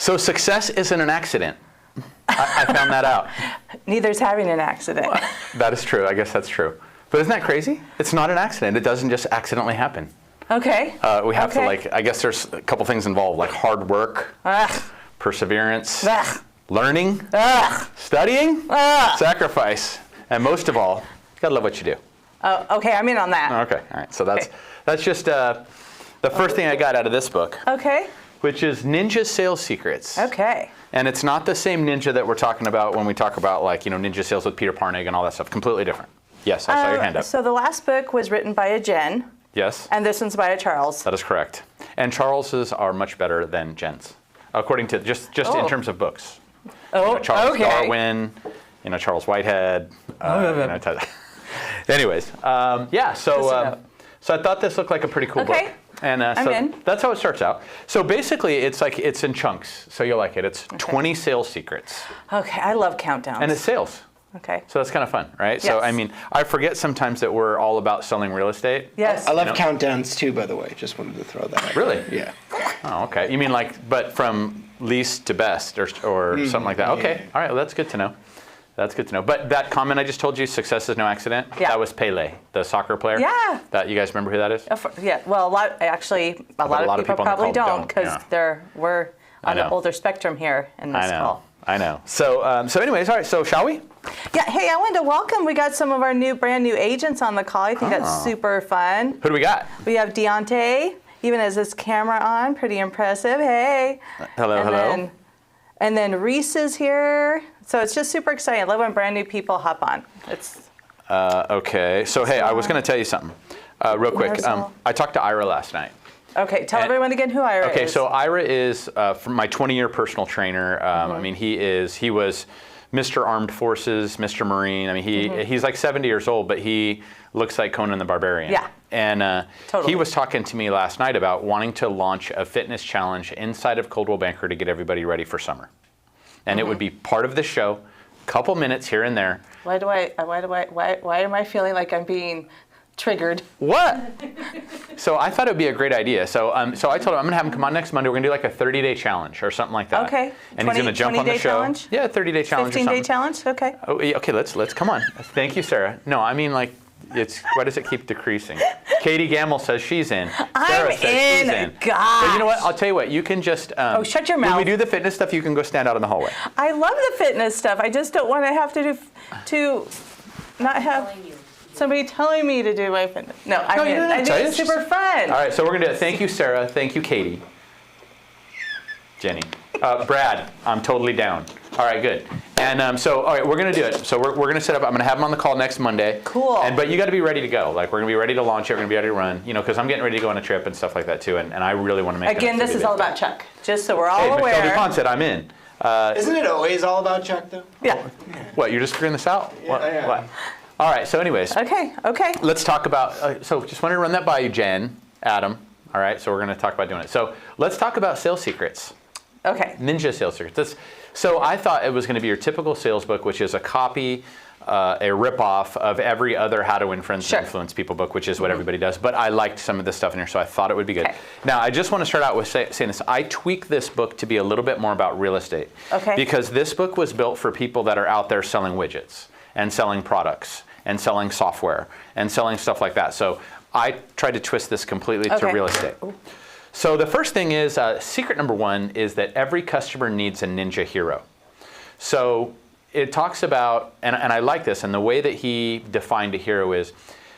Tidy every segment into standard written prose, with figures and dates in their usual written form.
So success isn't an accident. I found that out. Neither's having an accident. Well, that is true. I guess that's true. But isn't that crazy? It's not an accident. It doesn't just accidentally happen. Okay. We have to I guess there's a couple things involved, like hard work, perseverance, learning, studying, sacrifice, and most of all, you gotta love what you do. Oh, okay, I'm in on that. Okay, all right. So that's just the first thing I got out of this book. Okay. Which is Ninja Sales Secrets. Okay. And it's not the same ninja that we're talking about when we talk about ninja sales with Peter Parnig and all that stuff. Completely different. Yes, I saw your hand up. So the last book was written by a Jen. Yes. And this one's by a Charles. That is correct. And Charles's are much better than Jen's, according to just in terms of books. Charles Darwin, Charles Whitehead. Anyways, so I thought this looked like a pretty cool book. And that's how it starts out. So basically, it's in chunks. So you'll like it. It's 20 sales secrets. Okay, I love countdowns. And it's sales. Okay. So that's kind of fun, right? Yes. So I forget sometimes that we're all about selling real estate. Yes. I love countdowns too, by the way. Just wanted to throw that out. Really? Yeah. Oh, okay. You mean but from least to best or something like that? Okay. Yeah. All right. Well, that's good to know. That's good to know. But that comment I just told you, success is no accident, that was Pele, the soccer player. Yeah. That you guys remember who that is? Yeah. Well, a lot of people probably don't because we're on the older spectrum here in this call. I know. So anyways, all right. So shall we? Yeah. Hey, I wanted to welcome. We got some of our brand new agents on the call. I think that's super fun. Who do we got? We have Deontay, even has his camera on. Pretty impressive. Hey. Hello. And then Reese is here. So it's just super exciting. I love when brand new people hop on. It's okay. So hey, I was going to tell you something real quick. I talked to Ira last night. Okay, tell everyone again who Ira is. Okay, so Ira is from my 20-year personal trainer. He was Mr. Armed Forces, Mr. Marine. He's like 70 years old, but he looks like Conan the Barbarian. Yeah. And totally. He was talking to me last night about wanting to launch a fitness challenge inside of Coldwell Banker to get everybody ready for summer. And it would be part of the show, couple minutes here and there. Why am I feeling like I'm being triggered? What? So I thought it would be a great idea. So I told him I'm gonna have him come on next Monday. We're gonna do like a 30-day challenge or something like that. Okay. And he's gonna jump on the show. Challenge? Yeah, 30-day challenge. 15-day challenge. Okay. Oh, yeah, okay. Let's come on. Thank you, Sarah. No, why does it keep decreasing? Katie Gamble says she's in. Sarah says she's in. Gosh. But you know what? I'll tell you what. You can just. Shut your mouth. When we do the fitness stuff, you can go stand out in the hallway. I love the fitness stuff. I just don't want to have to not have somebody telling me to do my fitness. No, I think it's super fun. All right, so we're gonna do it. Thank you, Sarah. Thank you, Katie. Jenny. Brad, I'm totally down. All right, good. And all right, we're gonna do it. So we're gonna set up. I'm gonna have him on the call next Monday. Cool. But you got to be ready to go. Like we're gonna be ready to launch it. We're gonna be ready to run. Because I'm getting ready to go on a trip and stuff like that too. And I really want to make. Again, this is all about Chuck. Just so we're all aware. Michelle DuPont said I'm in. Isn't it always all about Chuck though? Yeah. What? You're just figuring this out? Yeah. What? All right. So anyways. Okay. Let's talk about. So just wanted to run that by you, Jen, Adam. All right. So we're gonna talk about doing it. So let's talk about sales secrets. Okay. Ninja sales secrets. So I thought it was going to be your typical sales book, which is a copy, a ripoff of every other How to Win Friends and Influence People book, which is what everybody does. But I liked some of this stuff in here, so I thought it would be good. Okay. Now, I just want to start out with saying this. I tweaked this book to be a little bit more about real estate. Okay. Because this book was built for people that are out there selling widgets and selling products and selling software and selling stuff like that. So I tried to twist this completely to real estate. So the first thing is, secret number one is that every customer needs a ninja hero. So it talks about, and I like this, and the way that he defined a hero is,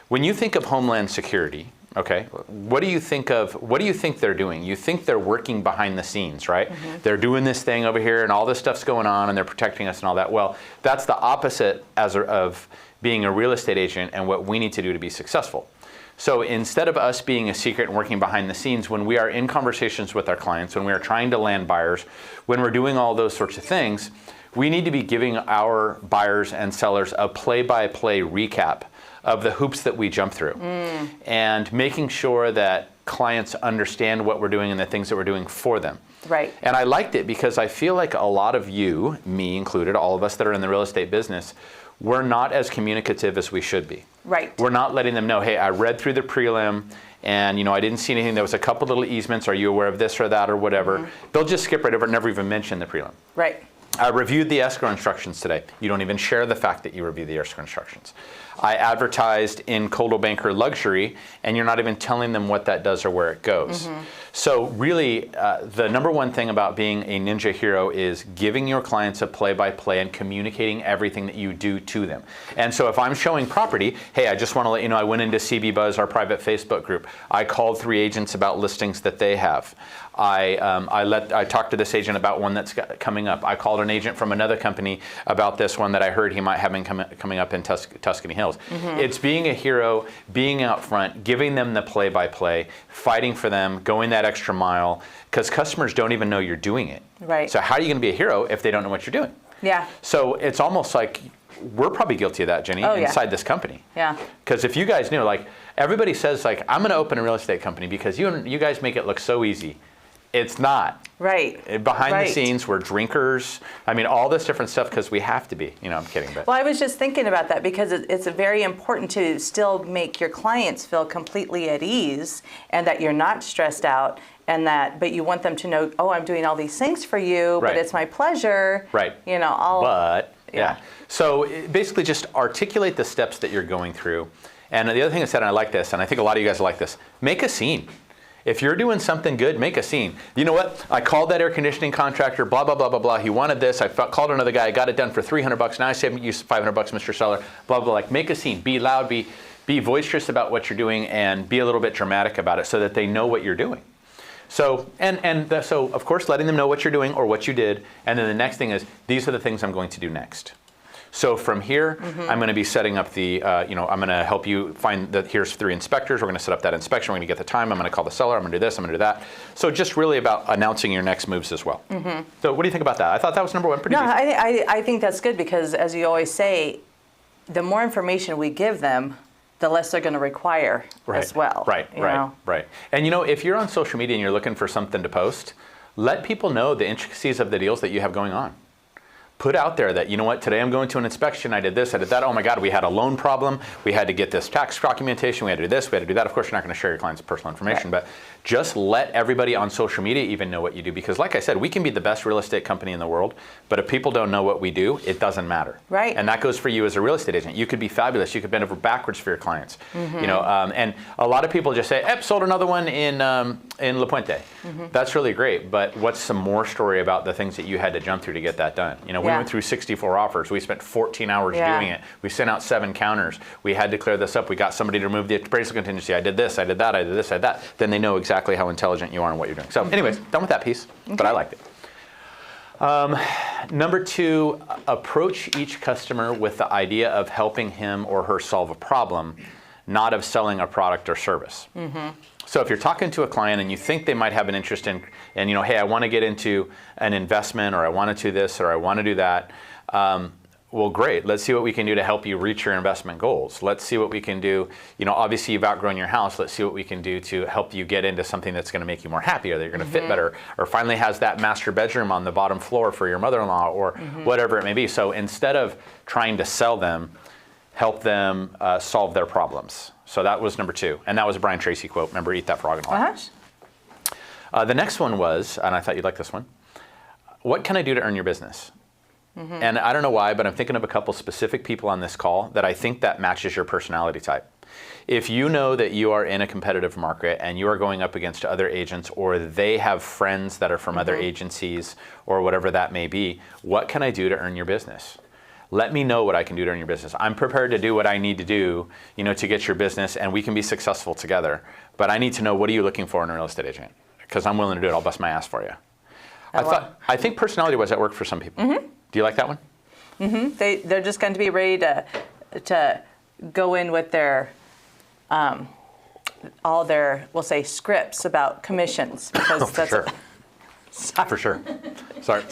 when you think of Homeland Security, okay, what do you think they're doing? You think they're working behind the scenes, right? They're doing this thing over here and all this stuff's going on and they're protecting us and all that. Well, that's the opposite of being a real estate agent and what we need to do to be successful. So instead of us being a secret and working behind the scenes, when we are in conversations with our clients, when we are trying to land buyers, when we're doing all those sorts of things, we need to be giving our buyers and sellers a play-by-play recap of the hoops that we jump through and making sure that clients understand what we're doing and the things that we're doing for them. Right. And I liked it because I feel like a lot of you, me included, all of us that are in the real estate business, we're not as communicative as we should be. Right. We're not letting them know, hey, I read through the prelim and I didn't see anything. There was a couple little easements. Are you aware of this or that or whatever? They'll just skip right over it, never even mention the prelim. Right. I reviewed the escrow instructions today. You don't even share the fact that you review the escrow instructions. I advertised in Coldwell Banker Luxury, and you're not even telling them what that does or where it goes. So really, the number one thing about being a ninja hero is giving your clients a play-by-play and communicating everything that you do to them. And so if I'm showing property, hey, I just want to let you know I went into CB Buzz, our private Facebook group. I called 3 agents about listings that they have. I talked to this agent about one that's coming up. I called an agent from another company about this one that I heard he might have been coming up in Tuscany Hills. It's being a hero, being out front, giving them the play-by-play, fighting for them, going that extra mile, because customers don't even know you're doing it. Right. So how are you going to be a hero if they don't know what you're doing? Yeah. So it's almost like we're probably guilty of that, Jenny, inside this company. Yeah. Because if you guys knew, like everybody says, like I'm going to open a real estate company because you guys make it look so easy. It's not. Right. Behind the scenes, we're drinkers. I mean, all this different stuff because we have to be. I'm kidding. But well, I was just thinking about that because it's very important to still make your clients feel completely at ease and that you're not stressed out but you want them to know, oh, I'm doing all these things for you, but it's my pleasure. Right. Yeah. So basically just articulate the steps that you're going through. And the other thing I said, and I like this, and I think a lot of you guys like this, make a scene. If you're doing something good, make a scene. You know what? I called that air conditioning contractor, blah, blah, blah, blah, blah. He wanted this. I called another guy. I got it done for $300. Now I saved you $500, Mr. Seller, blah, blah. Like, make a scene. Be loud. Be boisterous about what you're doing and be a little bit dramatic about it so that they know what you're doing. So, so of course, letting them know what you're doing or what you did. And then the next thing is, these are the things I'm going to do next. So from here, I'm going to be setting up the, I'm going to help you find that here's 3 inspectors. We're going to set up that inspection. We're going to get the time. I'm going to call the seller. I'm going to do this. I'm going to do that. So just really about announcing your next moves as well. So what do you think about that? I thought that was number one. Pretty No, I think that's good because as you always say, the more information we give them, the less they're going to require as well. Right. And if you're on social media and you're looking for something to post, let people know the intricacies of the deals that you have going on. Put out there that, you know what, today I'm going to an inspection, I did this, I did that, oh my God, we had a loan problem, we had to get this tax documentation, we had to do this, we had to do that. Of course, you're not going to share your client's personal information, but just let everybody on social media even know what you do. Because like I said, we can be the best real estate company in the world, but if people don't know what we do, it doesn't matter. Right. And that goes for you as a real estate agent. You could be fabulous, you could bend over backwards for your clients. And a lot of people just say, sold another one in La Puente. That's really great, but what's some more story about the things that you had to jump through to get that done? We went through 64 offers. We spent 14 hours doing it. We sent out 7 counters. We had to clear this up. We got somebody to remove the appraisal contingency. I did this, I did that, I did this, I did that. Then they know exactly how intelligent you are and what you're doing. So anyways, done with that piece, but I liked it. Number 2, approach each customer with the idea of helping him or her solve a problem, not of selling a product or service. So if you're talking to a client and you think they might have an interest in, hey, I want to get into an investment, or I want to do this, or I want to do that, well, great. Let's see what we can do to help you reach your investment goals. Let's see what we can do. Obviously you've outgrown your house. Let's see what we can do to help you get into something that's going to make you more happy, or that you're going to fit better, or finally has that master bedroom on the bottom floor for your mother-in-law, or whatever it may be. So instead of trying to sell them, help them solve their problems. So that was number 2. And that was a Brian Tracy quote. Remember, eat that frog and all. The next one was, and I thought you'd like this one, what can I do to earn your business? And I don't know why, but I'm thinking of a couple specific people on this call that I think that matches your personality type. If you know that you are in a competitive market and you are going up against other agents, or they have friends that are from other agencies, or whatever that may be, what can I do to earn your business? Let me know what I can do to earn your business. I'm prepared to do what I need to do, to get your business, and we can be successful together. But I need to know, what are you looking for in a real estate agent? Because I'm willing to do it. I'll bust my ass for you. I think personality-wise that worked for some people. Do you like that one? They're just going to be ready to go in with their all their, we'll say, scripts about commissions, because for sure. For sure. Sorry.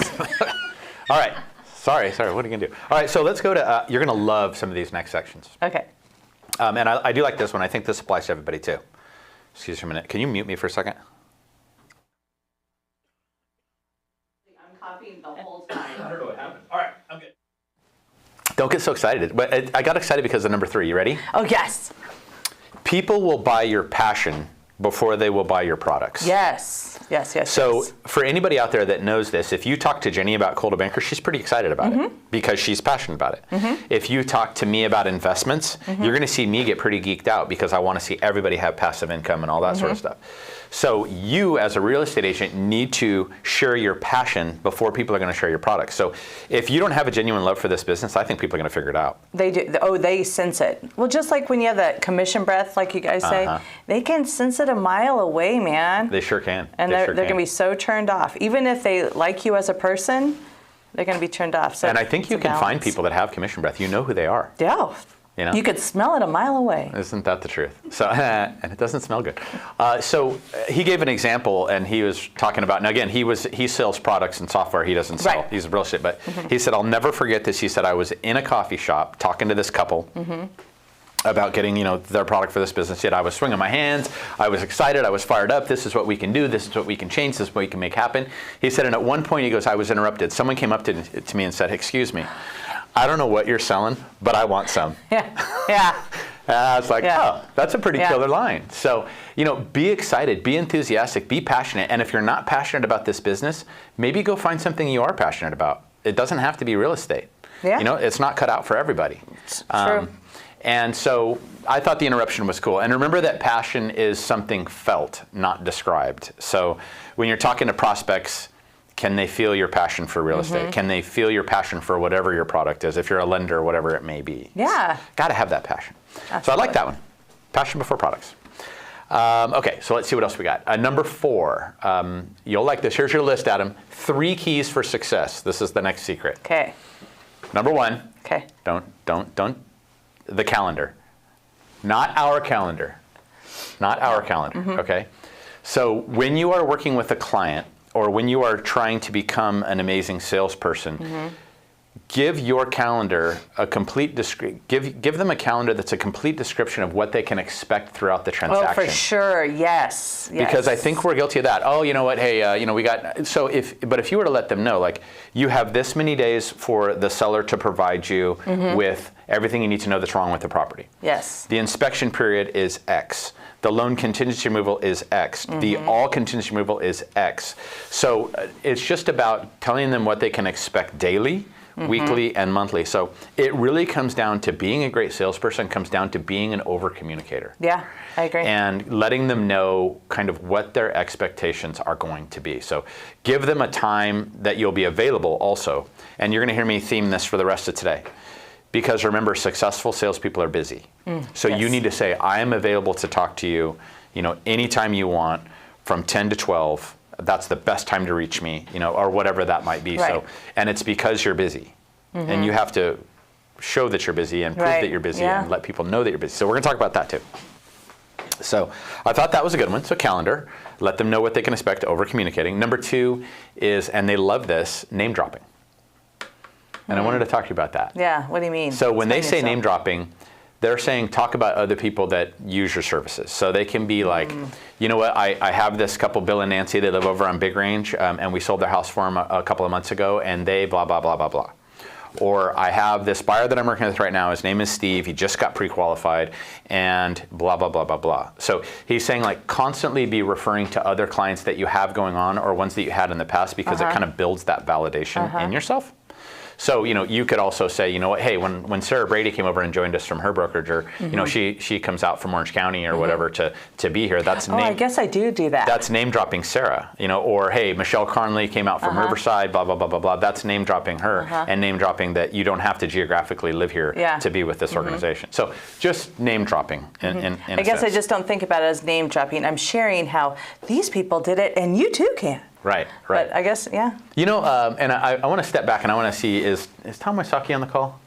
All right. Sorry. What are you going to do? All right. So let's go to. You're going to love some of these next sections. Okay. And I do like this one. I think this applies to everybody too. Excuse me a minute. Can you mute me for a second? I'm copying the whole time. I don't know what happened. All right, I'm good. Don't get so excited. But I got excited because of number 3. You ready? Oh, yes. People will buy your passion before they will buy your products. Yes. So for anybody out there that knows this, if you talk to Jenny about Cold Banker, she's pretty excited about it because she's passionate about it. If you talk to me about investments, you're going to see me get pretty geeked out because I want to see everybody have passive income and all that sort of stuff. So you, as a real estate agent, need to share your passion before people are going to share your products. So if you don't have a genuine love for this business, I think people are going to figure it out. They do. Oh, they sense it. Well, just like when you have that commission breath, like you guys say, they can sense it a mile away, man. They sure can. And they're going to be so turned off. Even if they like you as a person, they're going to be turned off. So and I think you can find people that have commission breath. You know who they are. Yeah. You know? You could smell it a mile away. Isn't that the truth? So, and it doesn't smell good. So he gave an example, and he was talking about. Now again, he sells products and software. He doesn't sell. Right. He's a real estate. But he said, I'll never forget this. He said, I was in a coffee shop talking to this couple about getting their product for this business. Yet I was swinging my hands. I was excited. I was fired up. This is what we can do. This is what we can change. This is what we can make happen. He said, and at one point he goes, I was interrupted. Someone came up to me and said, excuse me. I don't know what you're selling, but I want some. Yeah. And I was like, oh, that's a pretty killer line. So, be excited, be enthusiastic, be passionate. And if you're not passionate about this business, maybe go find something you are passionate about. It doesn't have to be real estate. Yeah. It's not cut out for everybody. It's true. And so I thought the interruption was cool. And remember that passion is something felt, not described. So when you're talking to prospects, can they feel your passion for real estate? Can they feel your passion for whatever your product is, if you're a lender, whatever it may be? Yeah. Got to have that passion. Absolutely. So I like that one. Passion before products. Okay, so let's see what else we got. Number 4. You'll like this. Here's your list, Adam. 3 keys for success. This is the next secret. Okay. Number 1. Okay. Don't. The calendar. Not our calendar. Not our calendar, okay? So when you are working with a client, or when you are trying to become an amazing salesperson, give your calendar a complete give them a calendar that's a complete description of what they can expect throughout the transaction. Oh, for sure, yes. Because I think we're guilty of that. Oh, you know what? Hey, we got. So if you were to let them know, like, you have this many days for the seller to provide you with everything you need to know that's wrong with the property. Yes. The inspection period is X. The loan contingency removal is X. The all contingency removal is X. So it's just about telling them what they can expect daily, weekly, and monthly. So it really comes down to being a great salesperson, comes down to being an over-communicator. Yeah, I agree. And letting them know kind of what their expectations are going to be. So give them a time that you'll be available also. And you're going to hear me theme this for the rest of today. Because remember, successful salespeople are busy. So you need to say, I am available to talk to you, anytime you want, from 10 to 12. That's the best time to reach me, or whatever that might be. Right. So, and it's because you're busy. And you have to show that you're busy and prove that you're busy and let people know that you're busy. So we're going to talk about that too. So I thought that was a good one. So calendar, let them know what they can expect, over communicating. Number 2 is, and they love this, name dropping. And I wanted to talk to you about that. Yeah, what do you mean? So when they say name dropping, they're saying talk about other people that use your services. So they can be like, you know what, I have this couple, Bill and Nancy, they live over on Big Range, and we sold their house for them a couple of months ago, and they blah, blah, blah, blah, blah. Or I have this buyer that I'm working with right now, his name is Steve, he just got pre-qualified, and blah, blah, blah, blah, blah. So he's saying, like, constantly be referring to other clients that you have going on or ones that you had in the past, because it kind of builds that validation in yourself. So, you could also say, you know what, hey, when Sarah Brady came over and joined us from her brokerage, or, she comes out from Orange County or whatever to be here. That's I guess I do that. That's name dropping Sarah, or hey, Michelle Conley came out from Riverside, blah, blah, blah, blah, blah. That's name dropping her and name dropping that you don't have to geographically live here to be with this organization. So just name dropping in I guess I just don't think about it as name dropping. I'm sharing how these people did it and you too can. Right. But I guess, yeah. And I want to step back and I want to see, is Tom Wysocki on the call?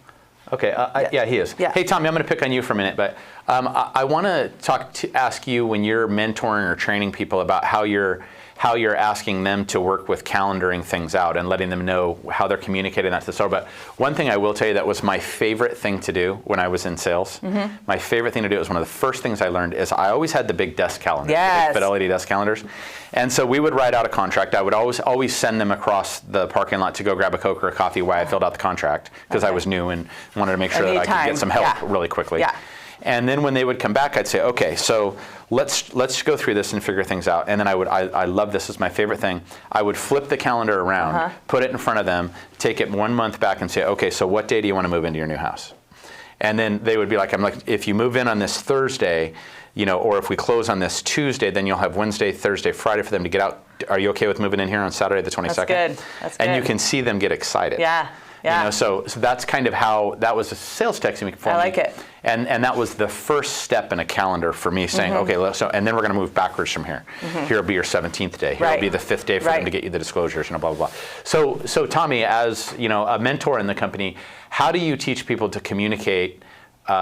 Okay, yeah, he is. Yeah. Hey, Tommy, I'm going to pick on you for a minute, but I want to ask you, when you're mentoring or training people, about how you're asking them to work with calendaring things out and letting them know how they're communicating that to the seller. But one thing I will tell you that was my favorite thing to do when I was in sales, my favorite thing to do, was one of the first things I learned, is I always had the big desk calendars, the big Fidelity desk calendars. And so we would write out a contract. I would always send them across the parking lot to go grab a Coke or a coffee while I filled out the contract, because I was new and wanted to make sure that I could get some help really quickly. Yeah. And then when they would come back, I'd say, okay, so let's go through this and figure things out. And then I love this, is my favorite thing. I would flip the calendar around, put it in front of them, take it 1 month back and say, okay, so what day do you want to move into your new house? And then they would be like, I'm like, if you move in on this Thursday, or if we close on this Tuesday, then you'll have Wednesday, Thursday, Friday for them to get out. Are you okay with moving in here on Saturday the 22nd? That's good. That's good. And you can see them get excited. Yeah. Yeah. So that's kind of how, that was a sales technique for me. I like it. And that was the first step in a calendar for me saying, okay, and then we're going to move backwards from here. Here will be your 17th day. Here will be the 5th day for them to get you the disclosures and blah, blah, blah. So Tommy, as a mentor in the company, how do you teach people to communicate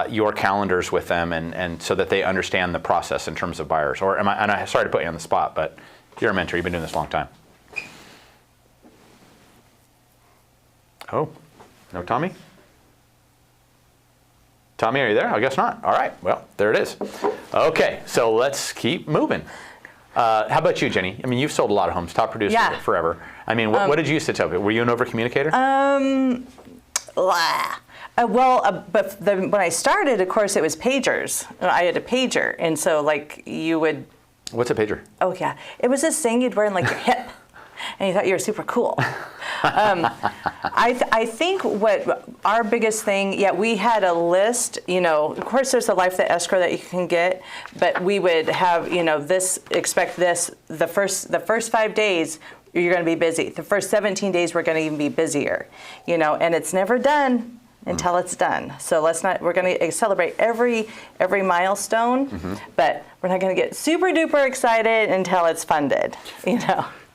your calendars with them and so that they understand the process in terms of buyers? Or and I'm sorry to put you on the spot, but you're a mentor. You've been doing this a long time. Oh, no Tommy? Tommy, are you there? I guess not. All right, well, there it is. Okay, so let's keep moving. How about you, Jenny? I mean, you've sold a lot of homes, top producer forever. I mean, what did you used to tell people? Were you an over-communicator? But when I started, of course, it was pagers. I had a pager, and so like you would. What's a pager? Oh yeah, it was this thing you'd wear in like your hip, and you thought you were super cool. I think what our biggest thing, we had a list. Of course, there's the life, the escrow that you can get, but we would have this. Expect this. The first 5 days. You're going to be busy. The first 17 days, we're going to even be busier. And it's never done until it's done. So we're going to celebrate every milestone, but we're not going to get super duper excited until it's funded,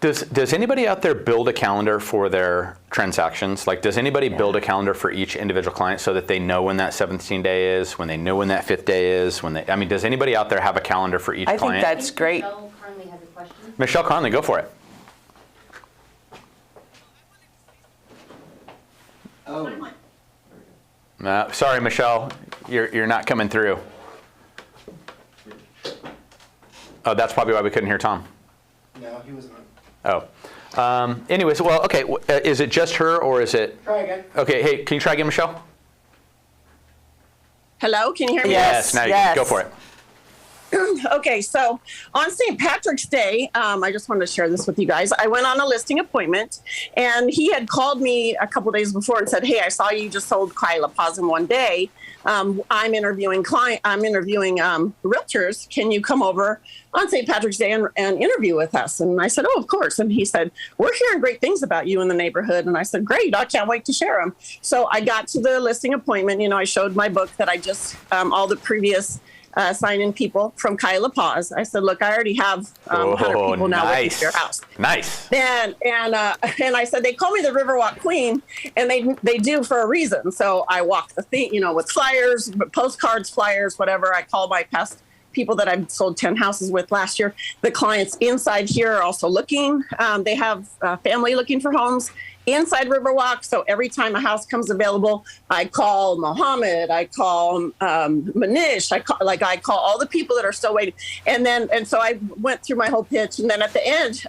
Does anybody out there build a calendar for their transactions? Like, does anybody build a calendar for each individual client so that they know when that 17th day is, when they know when that 5th day is, does anybody out there have a calendar for each client? I think that's great. Michelle Conley has a question. Michelle Conley, go for it. Sorry, Michelle, you're not coming through. Oh, that's probably why we couldn't hear Tom. No, he was not. Oh. Anyways, well, okay. Is it just her or is it? Try again. Okay, hey, can you try again, Michelle? Hello, can you hear me? Yes, now you can. Go for it. Okay, so on St. Patrick's Day, I just wanted to share this with you guys. I went on a listing appointment, and he had called me a couple days before and said, "Hey, I saw you just sold Kyla Paz in one day. I'm interviewing realtors. Can you come over on St. Patrick's Day and interview with us?" And I said, "Oh, of course." And he said, "We're hearing great things about you in the neighborhood." And I said, "Great, I can't wait to share them." So I got to the listing appointment. I showed my book that I just all the previous sign-in people from Kyla Paz. I said, "Look, I already have 100 people now looking for your house." Nice. And I said, "They call me the Riverwalk Queen, and they do for a reason." So I walk the thing, with flyers, postcards, flyers, whatever. I call my past people that I've sold 10 houses with last year. The clients inside here are also looking. They have family looking for homes inside Riverwalk. So every time a house comes available, I call Mohammed, I call Manish, I call all the people that are still waiting. And so I went through my whole pitch. And then at the end,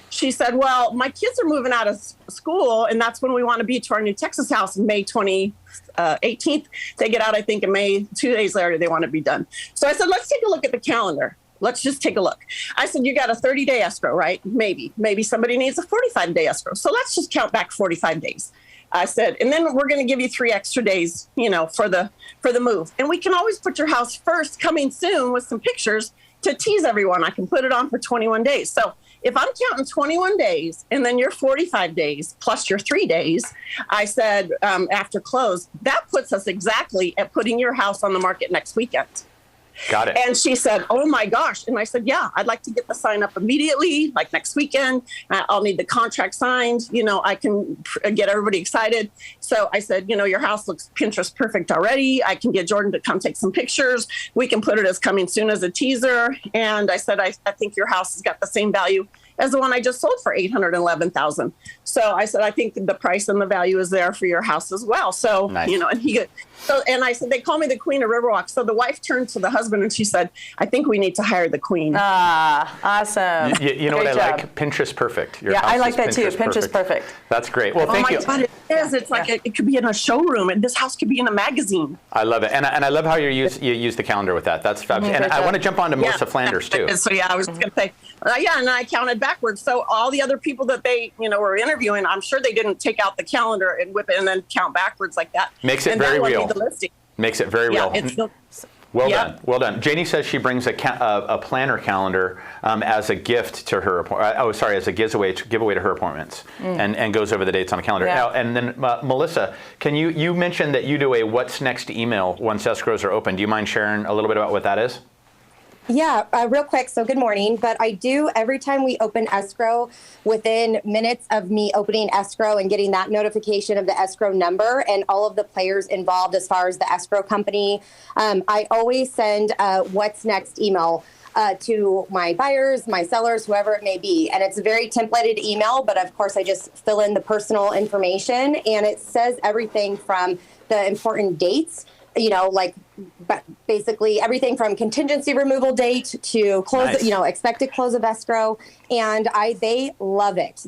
she said, "Well, my kids are moving out of school, and that's when we want to be to our new Texas house in May 18th. They get out, I think, in May. 2 days later, they want to be done." So I said, "Let's take a look at the calendar. Let's just take a look." I said, "You got a 30-day escrow, right? Maybe somebody needs a 45-day escrow. So let's just count back 45 days." I said, "And then we're going to give you 3 extra days, for the move. And we can always put your house first, coming soon, with some pictures to tease everyone. I can put it on for 21 days. So if I'm counting 21 days and then your 45 days plus your 3 days," I said, after close, "that puts us exactly at putting your house on the market next weekend." Got it. And she said, "Oh my gosh." And I said, "Yeah, I'd like to get the sign up immediately, like next weekend. I'll need the contract signed. I can get everybody excited." So I said, "Your house looks Pinterest perfect already. I can get Jordan to come take some pictures. We can put it as coming soon as a teaser." And I said, I think your house has got the same value as the one I just sold for $811,000. So I said, I think the price and the value is there for your house as well. So, nice. And I said, they call me the queen of Riverwalk. So the wife turned to the husband and she said, I think we need to hire the queen. Ah, awesome. You know Great what I job. like? Pinterest perfect. Your Yeah, house I like is that too. Pinterest perfect. That's great. Well, thank you. Oh my God, it is. It's like it could be in a showroom, and this house could be in a magazine. I love it. And I love how you use the calendar with that. That's fabulous. And I want to jump on to Melissa Flanders too. So I was going to say, and I counted backwards. So all the other people that they, were interviewing, I'm sure they didn't take out the calendar and whip it and then count backwards like that. Makes it very real. The listing. Makes it very real. Well Yeah. done. Well done. Janie says she brings a planner calendar as a gift to her, as a giveaway to her appointments, and goes over the dates on a calendar. Yeah. Now, and then Melissa, you mentioned that you do a what's next email once escrows are open. Do you mind sharing a little bit about what that is? Yeah, real quick. So good morning. But I do, every time we open escrow, within minutes of me opening escrow and getting that notification of the escrow number and all of the players involved as far as the escrow company, I always send a what's next email to my buyers, my sellers, whoever it may be. And it's a very templated email, but of course I just fill in the personal information, and it says everything from the important dates, but basically everything from contingency removal date to close, Nice. Expected close of escrow. And they love it.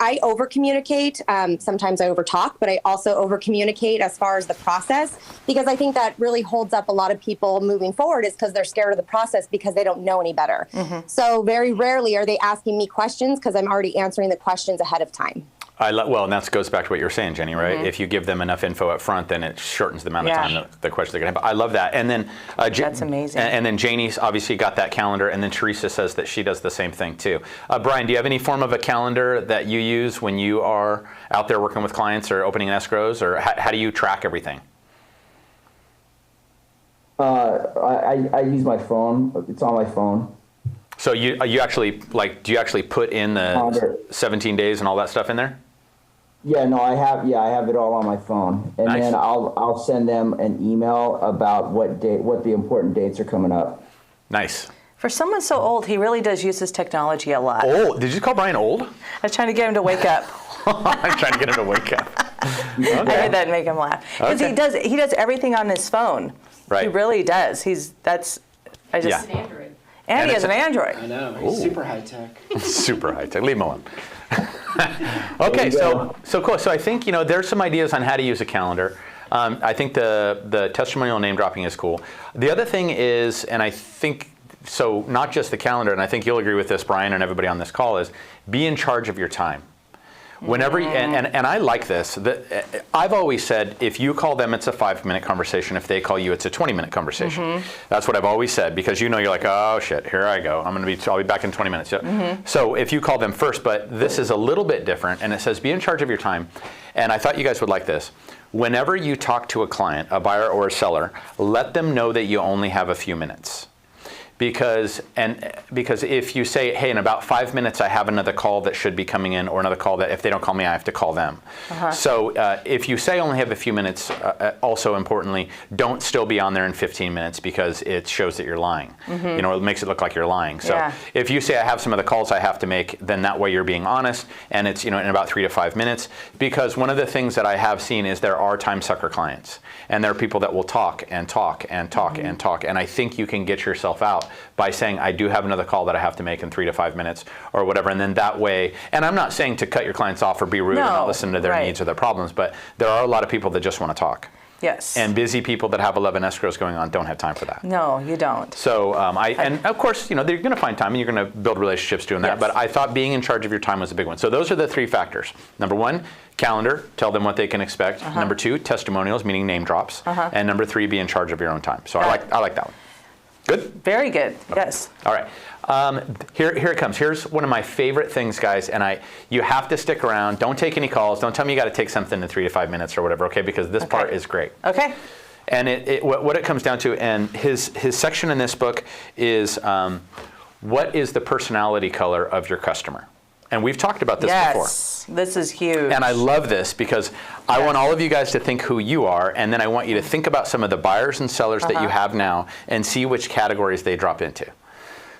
I over communicate. Sometimes I over talk, but I also over communicate as far as the process, because I think that really holds up a lot of people moving forward, is because they're scared of the process because they don't know any better. So very rarely are they asking me questions because I'm already answering the questions ahead of time. Well, and that goes back to what you were saying, Jenny, right? If you give them enough info up front, then it shortens the amount of time the questions they're going to have. I love that. And then That's amazing. And then Janie's obviously got that calendar, and then Teresa says that she does the same thing too. Brian, do you have any form of a calendar that you use when you are out there working with clients or opening escrows, or how do you track everything? I use my phone. It's on my phone. So you actually do you actually put in the 17 days and all that stuff in there? Yeah, no, I have it all on my phone, and Nice. then I'll send them an email about what the important dates are coming up. Nice. For someone so old, he really does use his technology a lot. Old? Did you call Brian old? I was trying to get him to wake up. I'm trying to get him to wake up. I did that and make him laugh. Because Okay. he does everything on his phone. Right. He really does. Yeah. Android. And he has an Android. I know. He's super high tech. Super high tech. Leave him alone. Okay, so cool. So I think there's some ideas on how to use a calendar. I think the testimonial name dropping is cool. The other thing is, and I think so, not just the calendar, and I think you'll agree with this, Brian, and everybody on this call, is be in charge of your time. Whenever and I like this. I've always said, if you call them, it's a 5-minute conversation. If they call you, it's a 20-minute conversation. That's what I've always said, because you're like, oh shit, here I go. I'll be back in 20 minutes. So if you call them first, but this is a little bit different, and it says be in charge of your time. And I thought you guys would like this. Whenever you talk to a client, a buyer or a seller, let them know that you only have a few minutes. Because if you say, hey, in about 5 minutes I have another call that should be coming in, or another call that if they don't call me I have to call them. So if you say only have a few minutes, also importantly, don't still be on there in 15 minutes, because it shows that you're lying. It makes it look like you're lying. So if you say I have some other calls I have to make, then that way you're being honest, and it's in about 3 to 5 minutes. Because one of the things that I have seen is there are time sucker clients, and there are people that will talk and talk and talk and talk, and I think you can get yourself out by saying, I do have another call that I have to make in 3 to 5 minutes or whatever. And then that way, and I'm not saying to cut your clients off or be rude and not listen to their needs or their problems, but there are a lot of people that just want to talk. Yes. And busy people that have 11 escrows going on don't have time for that. No, you don't. So and of course, they're going to find time, and you're going to build relationships doing that. Yes. But I thought being in charge of your time was a big one. So those are the 3 factors. Number 1, calendar, tell them what they can expect. Number 2, testimonials, meaning name drops. And number 3, be in charge of your own time. So I like that one. Good? Very good. Yes. All right. Here it comes. Here's one of my favorite things, guys, and you have to stick around. Don't take any calls. Don't tell me you got to take something in 3 to 5 minutes or whatever, okay? Because this part is great. Okay. And what it comes down to, and his section in this book is, what is the personality color of your customer? And we've talked about this before. Yes, this is huge. And I love this, because I want all of you guys to think who you are, and then I want you to think about some of the buyers and sellers that you have now and see which categories they drop into.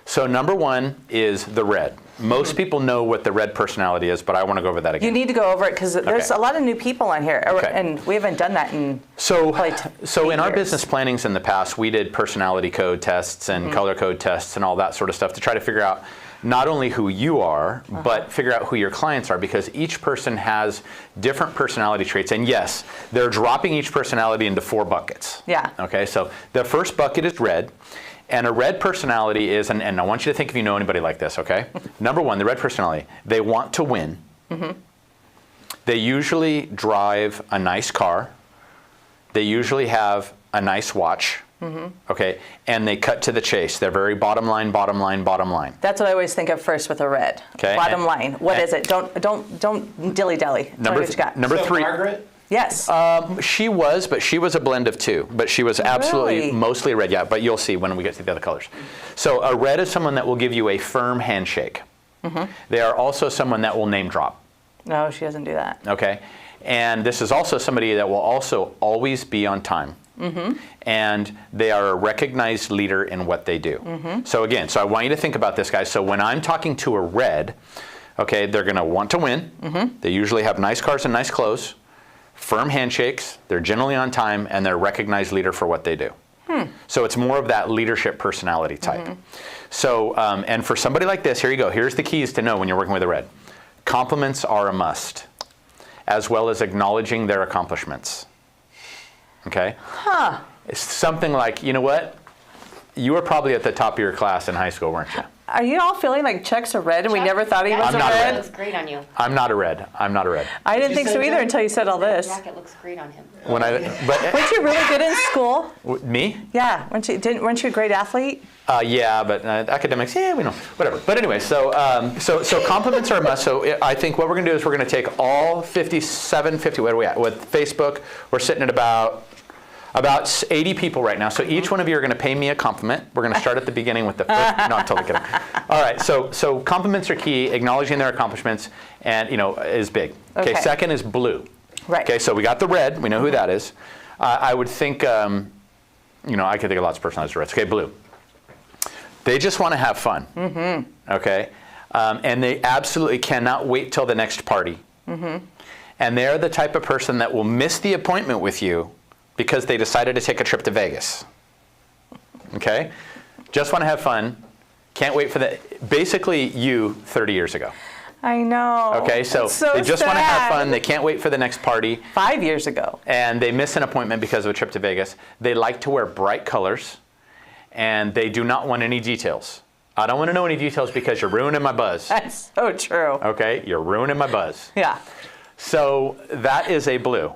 So number one is the red. Most people know what the red personality is, but I want to go over that again. You need to go over it because there's a lot of new people on here, Okay. and we haven't done that in So probably in our 8 years. business plannings in the past, we did personality code tests and color code tests and all that sort of stuff to try to figure out not only who you are, but figure out who your clients are, because each person has different personality traits. And yes, they're dropping each personality into 4 buckets. Yeah. Okay, so the first bucket is red. And a red personality is, and I want you to think if you know anybody like this, okay? Number one, the red personality, they want to win. They usually drive a nice car. They usually have a nice watch, okay? And they cut to the chase. They're very bottom line, bottom line, bottom line. That's what I always think of first with a red. Okay, Bottom and- line. What is it? Don't dilly dally. Number, what you got. number So 3. Margaret? Yes. She was, but she was a blend of 2. But she was absolutely Really? mostly red, yeah. But you'll see when we get to the other colors. So a red is someone that will give you a firm handshake. They are also someone that will name drop, No, she doesn't do that. okay? And this is also somebody that will also always be on time. And they are a recognized leader in what they do. So again, so I want you to think about this, guys. So when I'm talking to a red, okay, they're going to want to win. They usually have nice cars and nice clothes. Firm handshakes, they're generally on time, and they're a recognized leader for what they do. So it's more of that leadership personality type. So, and for somebody like this, here you go. Here's the keys to know when you're working with a red. Compliments are a must, as well as acknowledging their accomplishments. Okay? It's something like, you know what? You were probably at the top of your class in high school, weren't you? Are you all feeling like Chuck's a red and we Chuck? never thought he Yeah, was I'm a not a red? red. Looks great on you. I'm not a red. I'm not a red. I didn't you think say so either that? until you said all this. Jacket looks great on him. When I, but Weren't you really good in school? me? Yeah. Weren't you a great athlete? Yeah, but academics, yeah, we know, whatever. But anyway, so compliments are a must. So I think what we're going to do is we're going to take all 57, 50, what are we at? With Facebook, we're sitting at about 80 people right now. So each one of you are going to pay me a compliment. We're going to start at the beginning with the first. No, I'm totally kidding. All right, so compliments are key. Acknowledging their accomplishments, and is big. Okay. Okay. Second is blue. Right. Okay, so we got the red. We know who that is. I would think, I could think of lots of personalities of reds. Okay, blue. They just want to have fun. Okay, and they absolutely cannot wait till the next party. And they're the type of person that will miss the appointment with you because they decided to take a trip to Vegas. Okay? Just want to have fun. Can't wait for the, basically you 30 years ago. I know. Okay, so It's so they just want to have sad. fun. They can't wait for the next party. 5 years ago. And they miss an appointment because of a trip to Vegas. They like to wear bright colors, and they do not want any details. I don't want to know any details because you're ruining my buzz. That's so true. Okay? You're ruining my buzz. Yeah. So that is a blue.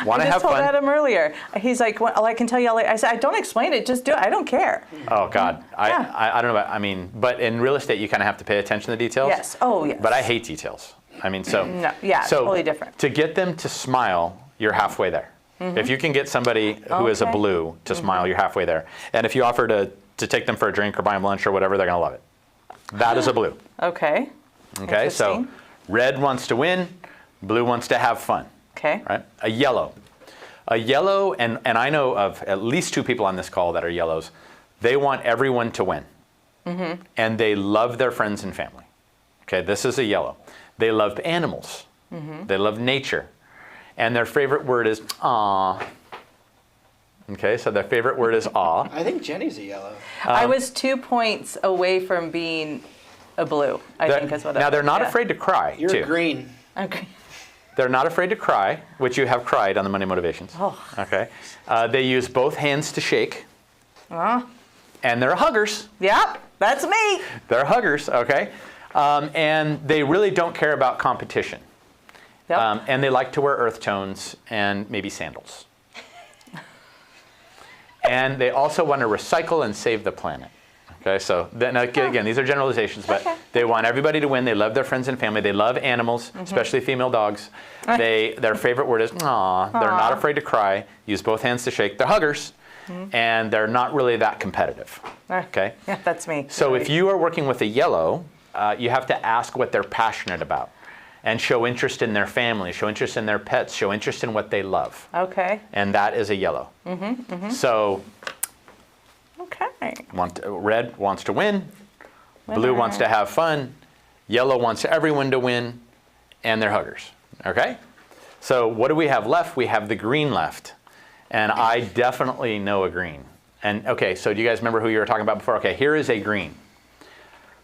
Want to I have just told fun? Adam earlier. He's like, well, I can tell you all later. I said, don't explain it. Just do it. I don't care. Oh God, Yeah. I don't know about. But in real estate, you kind of have to pay attention to the details. Yes. Oh, yes. But I hate details. So No, yeah, so totally different. To get them to smile, you're halfway there. If you can get somebody who is a Okay. blue to smile, you're halfway there. And if you offer to take them for a drink or buy them lunch or whatever, they're gonna love it. That is a blue. Okay. Okay, so Interesting. red wants to win, blue wants to have fun. Okay. Right? A yellow, and I know of at least 2 people on this call that are yellows. They want everyone to win. And they love their friends and family. Okay, this is a yellow. They love animals. They love nature. And their favorite word is aw. Okay, so their favorite word is aw. I think Jenny's a yellow. I was 2 points away from being a blue, I think is what Now they're not yeah. afraid to cry, You're too. green. Okay. They're not afraid to cry, which you have cried on the Monday Motivations. Oh. Okay. They use both hands to shake. Uh, And they're huggers. yep, that's me. They're huggers, okay? And they really don't care about competition. Yep. And they like to wear earth tones and maybe sandals. And they also want to recycle and save the planet. Okay, so then again, these are generalizations, but Okay. they want everybody to win. They love their friends and family. They love animals, especially female dogs. Their favorite word is aw. They're not afraid to cry. Use both hands to shake. They're huggers, and they're not really that competitive. Okay. Yeah, that's me. So if you are working with a yellow, you have to ask what they're passionate about, and show interest in their family, show interest in their pets, show interest in what they love, Okay. and that is a yellow. So Okay. red wants to win, Blue wants to have fun. Yellow wants everyone to win. And they're huggers. Okay? So what do we have left? We have the green left. And I definitely know a green. And okay, so do you guys remember who you were talking about before? Okay, here is a green.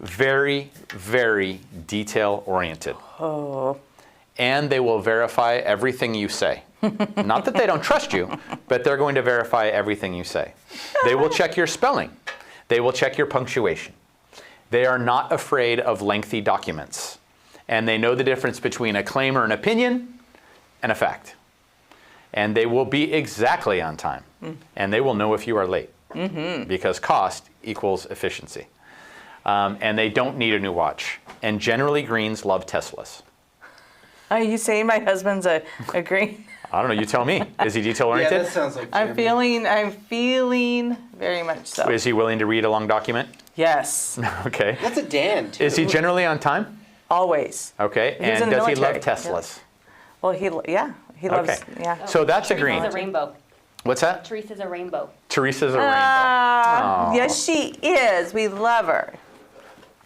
Very, very detail oriented. Oh. And they will verify everything you say. Not that they don't trust you, but they're going to verify everything you say. They will check your spelling. They will check your punctuation. They are not afraid of lengthy documents. And they know the difference between a claim or an opinion and a fact. And they will be exactly on time. And they will know if you are late. Because cost equals efficiency. And they don't need a new watch. And generally, greens love Teslas. Are you saying my husband's a green? I don't know. You tell me. Is he detail Yeah, oriented? that sounds like I'm feeling very much so. Is he willing to read a long document? Yes, Okay. That's a Dan, too. Is he generally on time? always. Okay. He was in And the does he love military. Teslas? Well, he loves, Okay. yeah. So that's a Teresa's green. a rainbow. What's that? Teresa's a rainbow. Teresa's a rainbow. Yes, she is. We love her.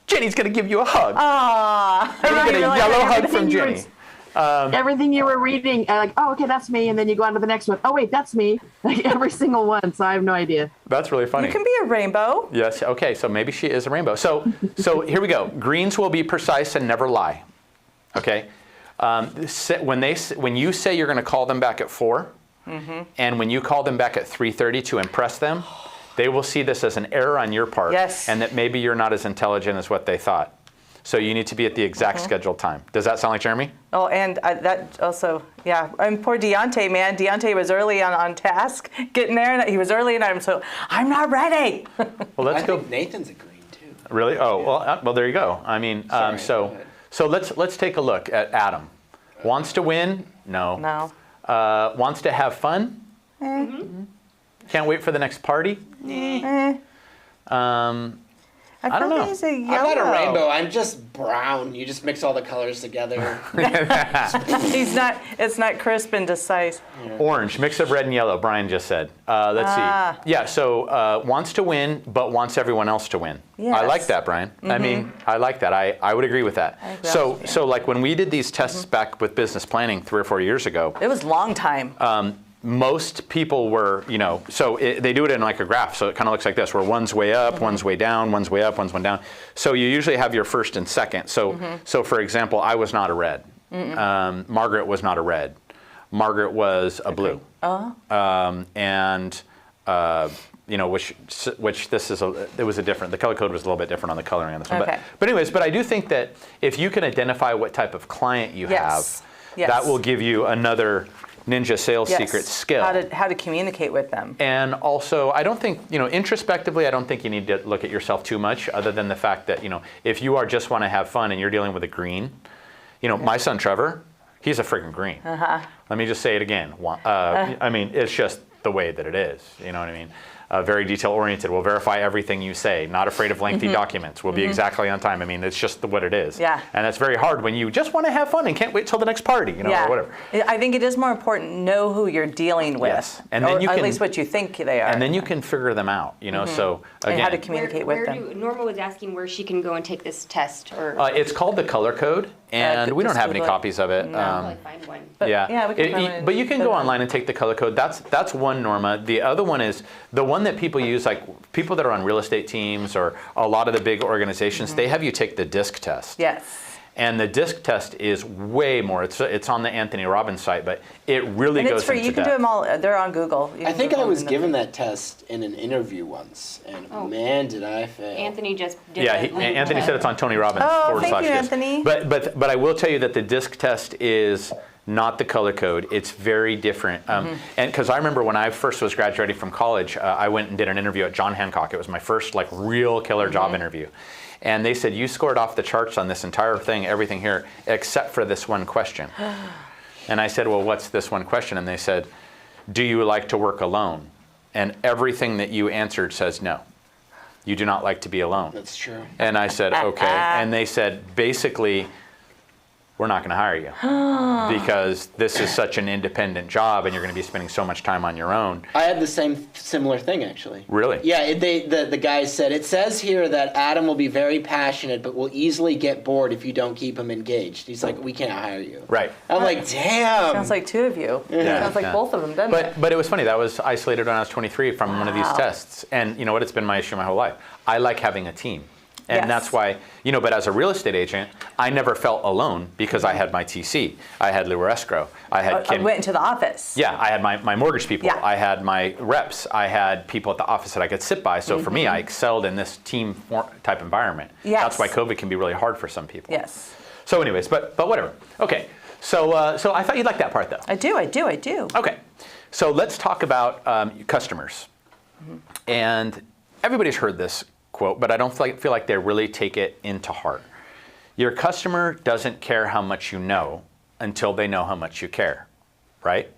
Jenny's going to give you a hug. Aww. You're going to get a yellow hug from Everything you Jenny. Everything you were reading, like, oh, okay, that's me, and then you go on to the next one. Oh, wait, that's me. Like every single one. So I have no idea. That's really funny. You can be a rainbow. Yes. Okay. So maybe she is a rainbow. So here we go. Greens will be precise and never lie. Okay. When you say you're going to call them back at 4, and when you call them back at 3:30 to impress them, they will see this as an error on your part, Yes. and that maybe you're not as intelligent as what they thought. So you need to be at the exact scheduled time. Does that sound like Jeremy? Oh, and that also, yeah. And poor Deontay, man. Deontay was early on task, getting there, and he was early, and I'm not ready. Well, let's I go. think Nathan's a green, too. Really? Oh, well, there you go. I mean, Sorry, go ahead. so let's take a look at Adam. Wants to win? No. No. Wants to have fun? Can't wait for the next party? I don't feel know. He's a I'm yellow. not a rainbow. I'm just brown. You just mix all the colors together. He's not. It's not crisp and decisive. Orange, mix of red and yellow, Brian just said. Let's see. Yeah, so wants to win, but wants everyone else to win. I Yes. like that, Brian. I mean, I like that. I would agree with that. agree. So like when we did these tests back with business planning 3 or 4 years ago, It was a long time. most people were, they do it in like a graph, so it kind of looks like this, where one's way up, one's way down, one's way up, one's one down. So you usually have your first and second. So for example, I was not a red. Margaret was not a red. Margaret was a blue. Which this is the color code was a little bit different on the coloring on this one. Okay. But I do think that if you can identify what type of client you Yes. have, that will give you another ninja sales secret skill. How to communicate with them. And also, I don't think, introspectively, I don't think you need to look at yourself too much, other than the fact that, if you just want to have fun and you're dealing with a green, my son Trevor, he's a freaking green. Let me just say it again. I mean, it's just the way that it is. You know what I mean? Very detail oriented. Will verify everything you say. Not afraid of lengthy documents. Will be exactly on time. I mean, it's just what it is. Yeah. And that's very hard when you just want to have fun and can't wait till the next party, or whatever. I think it is more important to know who you're dealing with. Yes. And then or you at can- least what you think they are. And then you can figure them out. So again, and how to communicate with them. Norma was asking where she can go and take this test, or it's called the color code, and we don't have any Google it. copies of it. probably find one. But, Yeah, yeah, we can find it but you can put go it on. online and take the color code. That's one, Norma. The other one is the one that people use, like people that are on real estate teams or a lot of the big organizations. They have you take the DISC test. Yes. And the DISC test is way more. It's on the Anthony Robbins site, but it really And goes it's free. into You can depth. do them all. They're on Google. You I can think Google I was them. given that test in an interview once, and man, did I fail. Anthony just did Yeah, that. Anthony said it's on Tony Robbins. Oh, / thank you, DISC. Anthony. But I will tell you that the DISC test is not the color code. It's very different. And because I remember when I first was graduating from college, I went and did an interview at John Hancock. It was my first real killer job interview. And they said, you scored off the charts on this entire thing, everything here, except for this one question. And I said, well, what's this one question? And they said, do you like to work alone? And everything that you answered says no. You do not like to be alone. That's true. And I said, okay. And they said, basically, we're not going to hire you because this is such an independent job and you're going to be spending so much time on your own. I had the similar thing, actually. Really? Yeah, the guy said, it says here that Adam will be very passionate, but will easily get bored if you don't keep him engaged. He's like, we can't hire you. Right. I'm like, damn. Sounds like two of you. Yeah, Sounds like yeah. both of them, doesn't it? But it was funny. That was isolated when I was 23 from one of these tests. And you know what? It's been my issue my whole life. I like having a team. And Yes. that's why, you know, but as a real estate agent, I never felt alone because I had my TC. I had Lure Escrow. I had I Kim. went into the office. Yeah, I had my mortgage people. Yeah. I had my reps. I had people at the office that I could sit by. So for me, I excelled in this team type environment. Yes. That's why COVID can be really hard for some people. Yes. So anyways, but whatever. Okay. So I thought you'd like that part though. I do. Okay. So let's talk about customers. And everybody's heard this quote, but I don't feel like they really take it into heart. Your customer doesn't care how much you know until they know how much you care, right?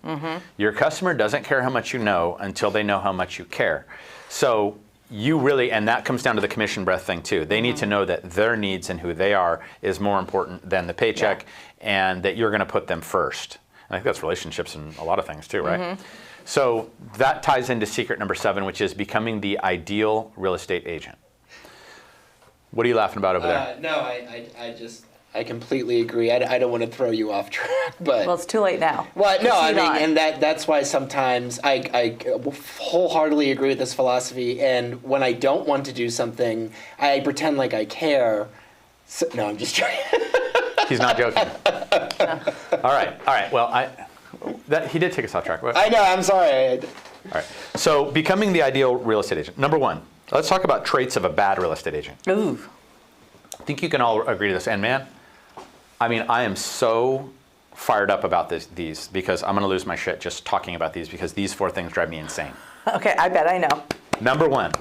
Your customer doesn't care how much you know until they know how much you care. So you really, and that comes down to the commission breath thing too. They need to know that their needs and who they are is more important than the paycheck, and that you're going to put them first. And I think that's relationships and a lot of things too, right? So that ties into secret number 7, which is becoming the ideal real estate agent. What are you laughing about over there? No, I completely agree. I don't want to throw you off track, but Well, it's too late now. well, no, I Proceed mean, on. and that's why sometimes I wholeheartedly agree with this philosophy. And when I don't want to do something, I pretend like I care. So, no, I'm just joking. He's not joking. All right. Well, he did take us off track. I know. I'm sorry. All right. So becoming the ideal real estate agent. Number 1, let's talk about traits of a bad real estate agent. Ooh. I think you can all agree to this. And man, I mean, I am so fired up about these because I'm going to lose my shit just talking about these because these 4 things drive me insane. Okay, I bet I know. Number 1,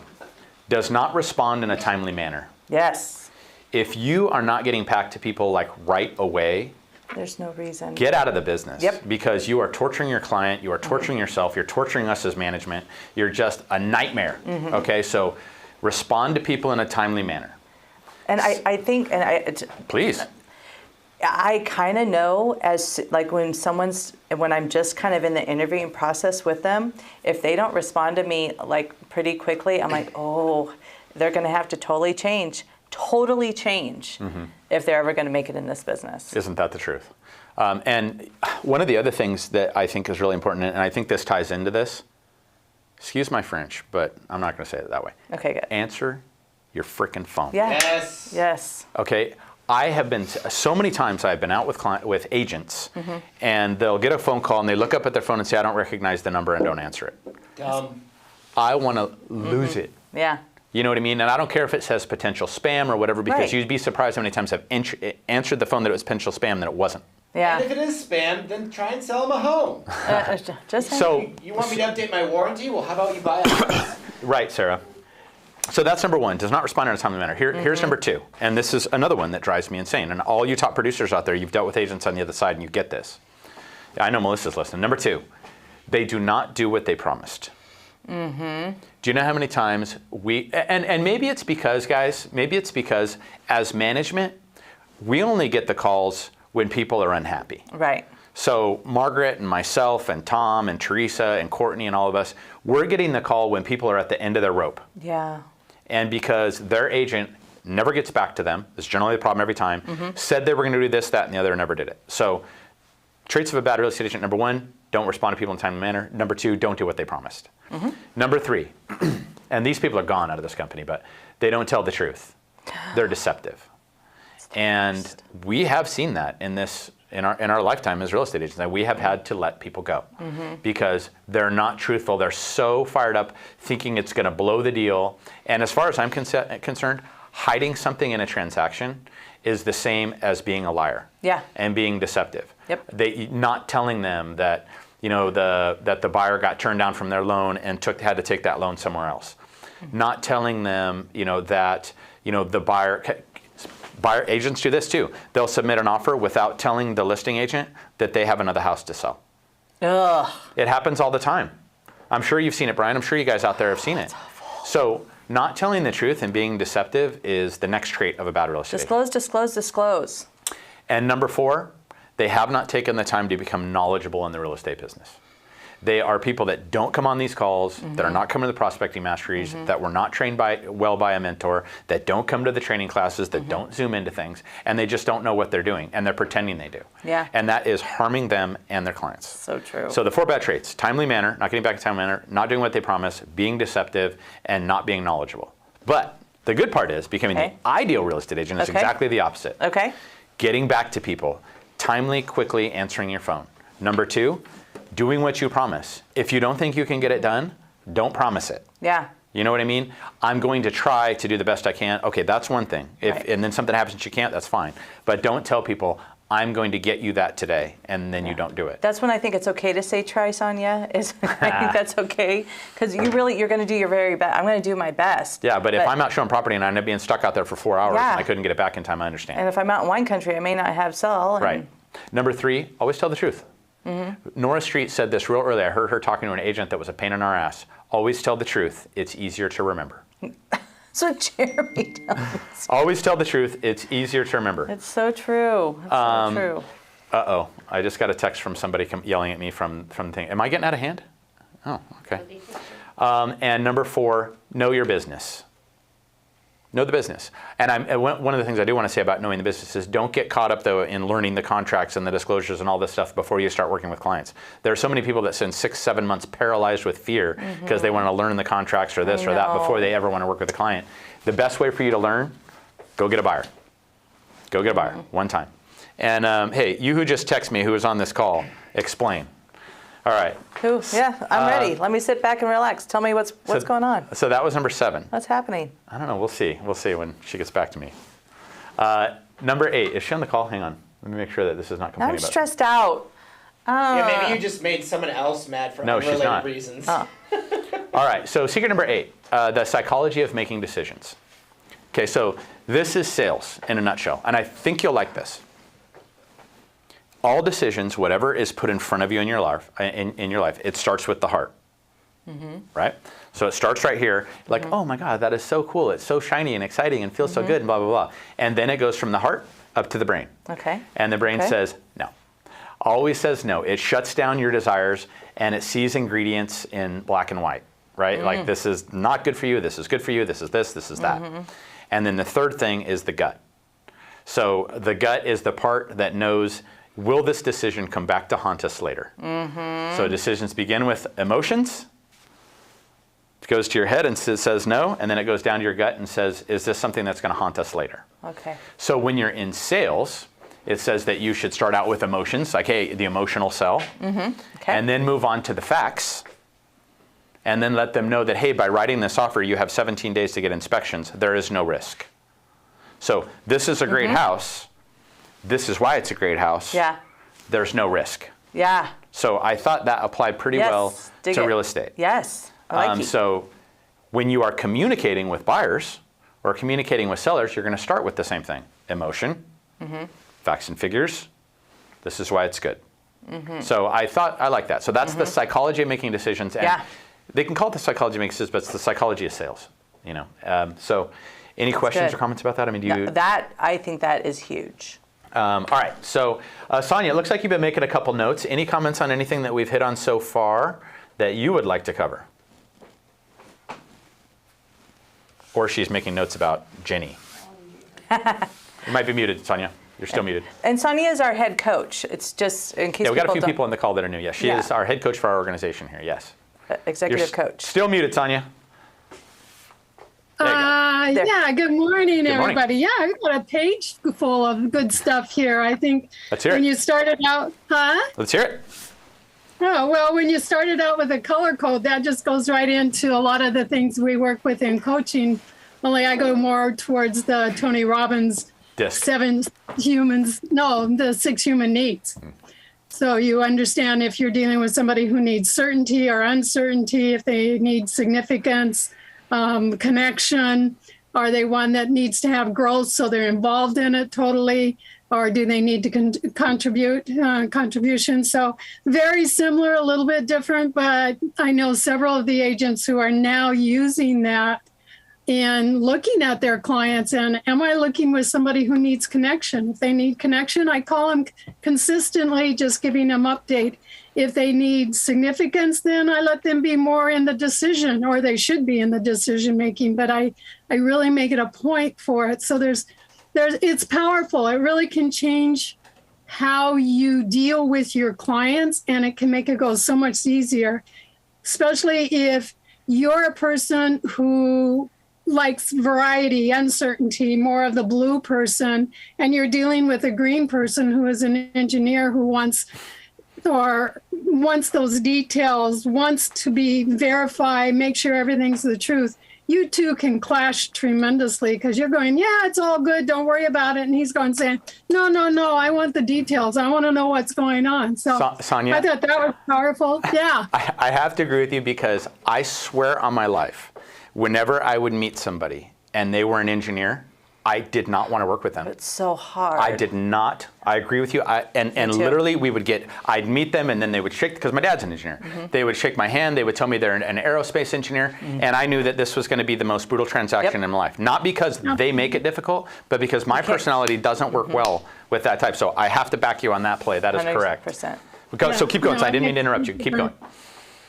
does not respond in a timely manner. Yes. If you are not getting back to people like right away, There's no reason. get out of the business. Yep. Because you are torturing your client, you are torturing yourself, you're torturing us as management, you're just a nightmare. Okay, so respond to people in a timely manner. And I think, Please. I kind of know as like when I'm just kind of in the interviewing process with them, if they don't respond to me like pretty quickly, I'm like, oh, they're going to have to totally change if they're ever going to make it in this business. Isn't that the truth? And one of the other things that I think is really important, and I think this ties into this, excuse my French, but I'm not going to say it that way. Okay, good. Answer your freaking phone. Yeah. Yes. Yes. Okay, I have been so many times I've been out with agents, and they'll get a phone call and they look up at their phone and say, "I don't recognize the number," and don't answer it. Dumb. I want to lose it. Yeah. You know what I mean? And I don't care if it says potential spam or whatever, because Right. you'd be surprised how many times I've answered the phone that it was potential spam, that it wasn't. Yeah. And if it is spam, then try and sell them a home. Just So, You want me to update my warranty? Well, how about you buy a house? right, Sarah. So that's number 1, does not respond in a timely manner. Here's number 2, and this is another one that drives me insane. And all you top producers out there, you've dealt with agents on the other side and you get this. I know Melissa's listening. Number 2, they do not do what they promised. Do you know how many times and maybe it's because, guys, as management, we only get the calls when people are unhappy. Right. So Margaret and myself and Tom and Teresa and Courtney and all of us, we're getting the call when people are at the end of their rope. Yeah. And because their agent never gets back to them, it's generally the problem every time, said they were going to do this, that, and the other, and never did it. So traits of a bad real estate agent, number 1, don't respond to people in a timely manner. Number 2, don't do what they promised. Number 3, and these people are gone out of this company, but they don't tell the truth. They're deceptive. And we have seen that in our lifetime as real estate agents, that we have had to let people go because they're not truthful. They're so fired up thinking it's going to blow the deal. And as far as I'm concerned, hiding something in a transaction is the same as being a liar. Yeah. And being deceptive. Yep. Not telling them that that the buyer got turned down from their loan and had to take that loan somewhere else. Not telling them that the buyer agents do this too. They'll submit an offer without telling the listing agent that they have another house to sell. Ugh. It happens all the time. I'm sure you've seen it, Brian. I'm sure you guys out there have seen it. So not telling the truth and being deceptive is the next trait of a bad real estate agent. Disclose. And number 4, they have not taken the time to become knowledgeable in the real estate business. They are people that don't come on these calls, that are not coming to the prospecting masteries, that were not trained well by a mentor, that don't come to the training classes, that don't zoom into things, and they just don't know what they're doing, and they're pretending they do. Yeah. And that is harming them and their clients. So true. So the 4 bad traits: timely manner, not getting back in timely manner, not doing what they promise, being deceptive, and not being knowledgeable. But the good part is becoming the ideal real estate agent is exactly the opposite. Okay. Getting back to people, timely, quickly answering your phone. Number 2, doing what you promise. If you don't think you can get it done, don't promise it. Yeah. You know what I mean? I'm going to try to do the best I can. Okay, that's one thing. And then something happens and you can't, that's fine. But don't tell people, I'm going to get you that today, and then you don't do it. That's when I think it's okay to say try, Sonia. I think that's okay, because you're going to do your very best. I'm going to do my best. Yeah, but if I'm out showing property and I end up being stuck out there for 4 hours and I couldn't get it back in time, I understand. And if I'm out in wine country, I may not have cell. Right. Number 3, always tell the truth. Nora Street said this real early. I heard her talking to an agent that was a pain in our ass. Always tell the truth. It's easier to remember. So Jeremy tells us. Always tell the truth. It's easier to remember. It's so true. It's so true. Uh-oh. I just got a text from somebody yelling at me from the thing. Am I getting out of hand? Oh, okay. And number 4, know your business. Know the business. And one of the things I do want to say about knowing the business is don't get caught up, though, in learning the contracts and the disclosures and all this stuff before you start working with clients. There are so many people that spend 6-7 months paralyzed with fear because they want to learn the contracts or this or that before they ever want to work with a client. The best way for you to learn, go get a buyer. Go get a buyer, one time. And hey, you who just texted me, who was on this call, explain. All right. Yeah, I'm ready. Let me sit back and relax. Tell me what's going on. So that was number 7. What's happening? I don't know. We'll see. We'll see when she gets back to me. Number 8. Is she on the call? Hang on. Let me make sure that this is not complaining I'm about. stressed out. Yeah, maybe you just made someone else mad for unrelated reasons. All right. So secret number 8, the psychology of making decisions. Okay. So this is sales in a nutshell, and I think you'll like this. All decisions, whatever is put in front of you in your life, it starts with the heart, right? So it starts right here, like, oh my God, that is so cool. It's so shiny and exciting and feels so good, and blah, blah, blah. And then it goes from the heart up to the brain. Okay. And the brain says no. Always says no. It shuts down your desires, and it sees ingredients in black and white, right? Like, this is not good for you, this is good for you, this is this is that. And then the third thing is the gut. So the gut is the part that knows, will this decision come back to haunt us later? So decisions begin with emotions. It goes to your head and says no, and then it goes down to your gut and says, is this something that's going to haunt us later? Okay. So when you're in sales, it says that you should start out with emotions, like, hey, the emotional sell, and then move on to the facts, and then let them know that, hey, by writing this offer, you have 17 days to get inspections. There is no risk. So this is a great house. This is why it's a great house. Yeah. There's no risk. Yeah. So I thought that applied pretty well to real estate. Yes. I like it. So when you are communicating with buyers or communicating with sellers, you're going to start with the same thing. Emotion, facts and figures. This is why it's good. So I like that. So that's the psychology of making decisions. And they can call it the psychology of making decisions, but it's the psychology of sales. You know. So any questions or comments about that? I mean, do you? I think that is huge. All right, so Sonia, it looks like you've been making a couple notes. Any comments on anything that we've hit on so far that you would like to cover? Or she's making notes about Jenny. You might be muted, Sonia. You're still muted. And Sonia is our head coach. It's just in case we got a few people on the call that are new. Yes, she is our head coach for our organization here, yes. Executive coach. Still muted, Sonia. Yeah, good morning, everybody. Morning. Yeah, I've got a page full of good stuff here. I think Let's hear when it. you started out, Let's hear it. Oh, well, when you started out with a color code, that just goes right into a lot of the things we work with in coaching. Only I go more towards the Tony Robbins Disc. the 6 human needs. So you understand if you're dealing with somebody who needs certainty or uncertainty, if they need significance, connection, are they one that needs to have growth so they're involved in it totally, or do they need to contribution? So very similar, a little bit different, but I know several of the agents who are now using that in looking at their clients, and am I looking with somebody who needs connection? If they need connection, I call them consistently, just giving them update. If they need significance, then I let them be more in the decision, or they should be in the decision making, but I really make it a point for it. So it's powerful. It really can change how you deal with your clients, and it can make it go so much easier, especially if you're a person who likes variety, uncertainty, more of the blue person, and you're dealing with a green person who is an engineer who wants those details, wants to be verified, make sure everything's the truth. You two can clash tremendously because you're going, yeah, it's all good, don't worry about it. And he's going saying, no, I want the details. I want to know what's going on. So Sonia, I thought that was powerful. Yeah. I have to agree with you because I swear on my life, whenever I would meet somebody and they were an engineer, I did not want to work with them. It's so hard. I did not. I agree with you. And literally I'd meet them and then they would shake, because my dad's an engineer. They would shake my hand. They would tell me they're an aerospace engineer. And I knew that this was going to be the most brutal transaction in my life. Not because they make it difficult, but because my personality doesn't work well with that type. So I have to back you on that play. That is correct. 100%. So keep going. So I didn't mean to interrupt you. Keep going.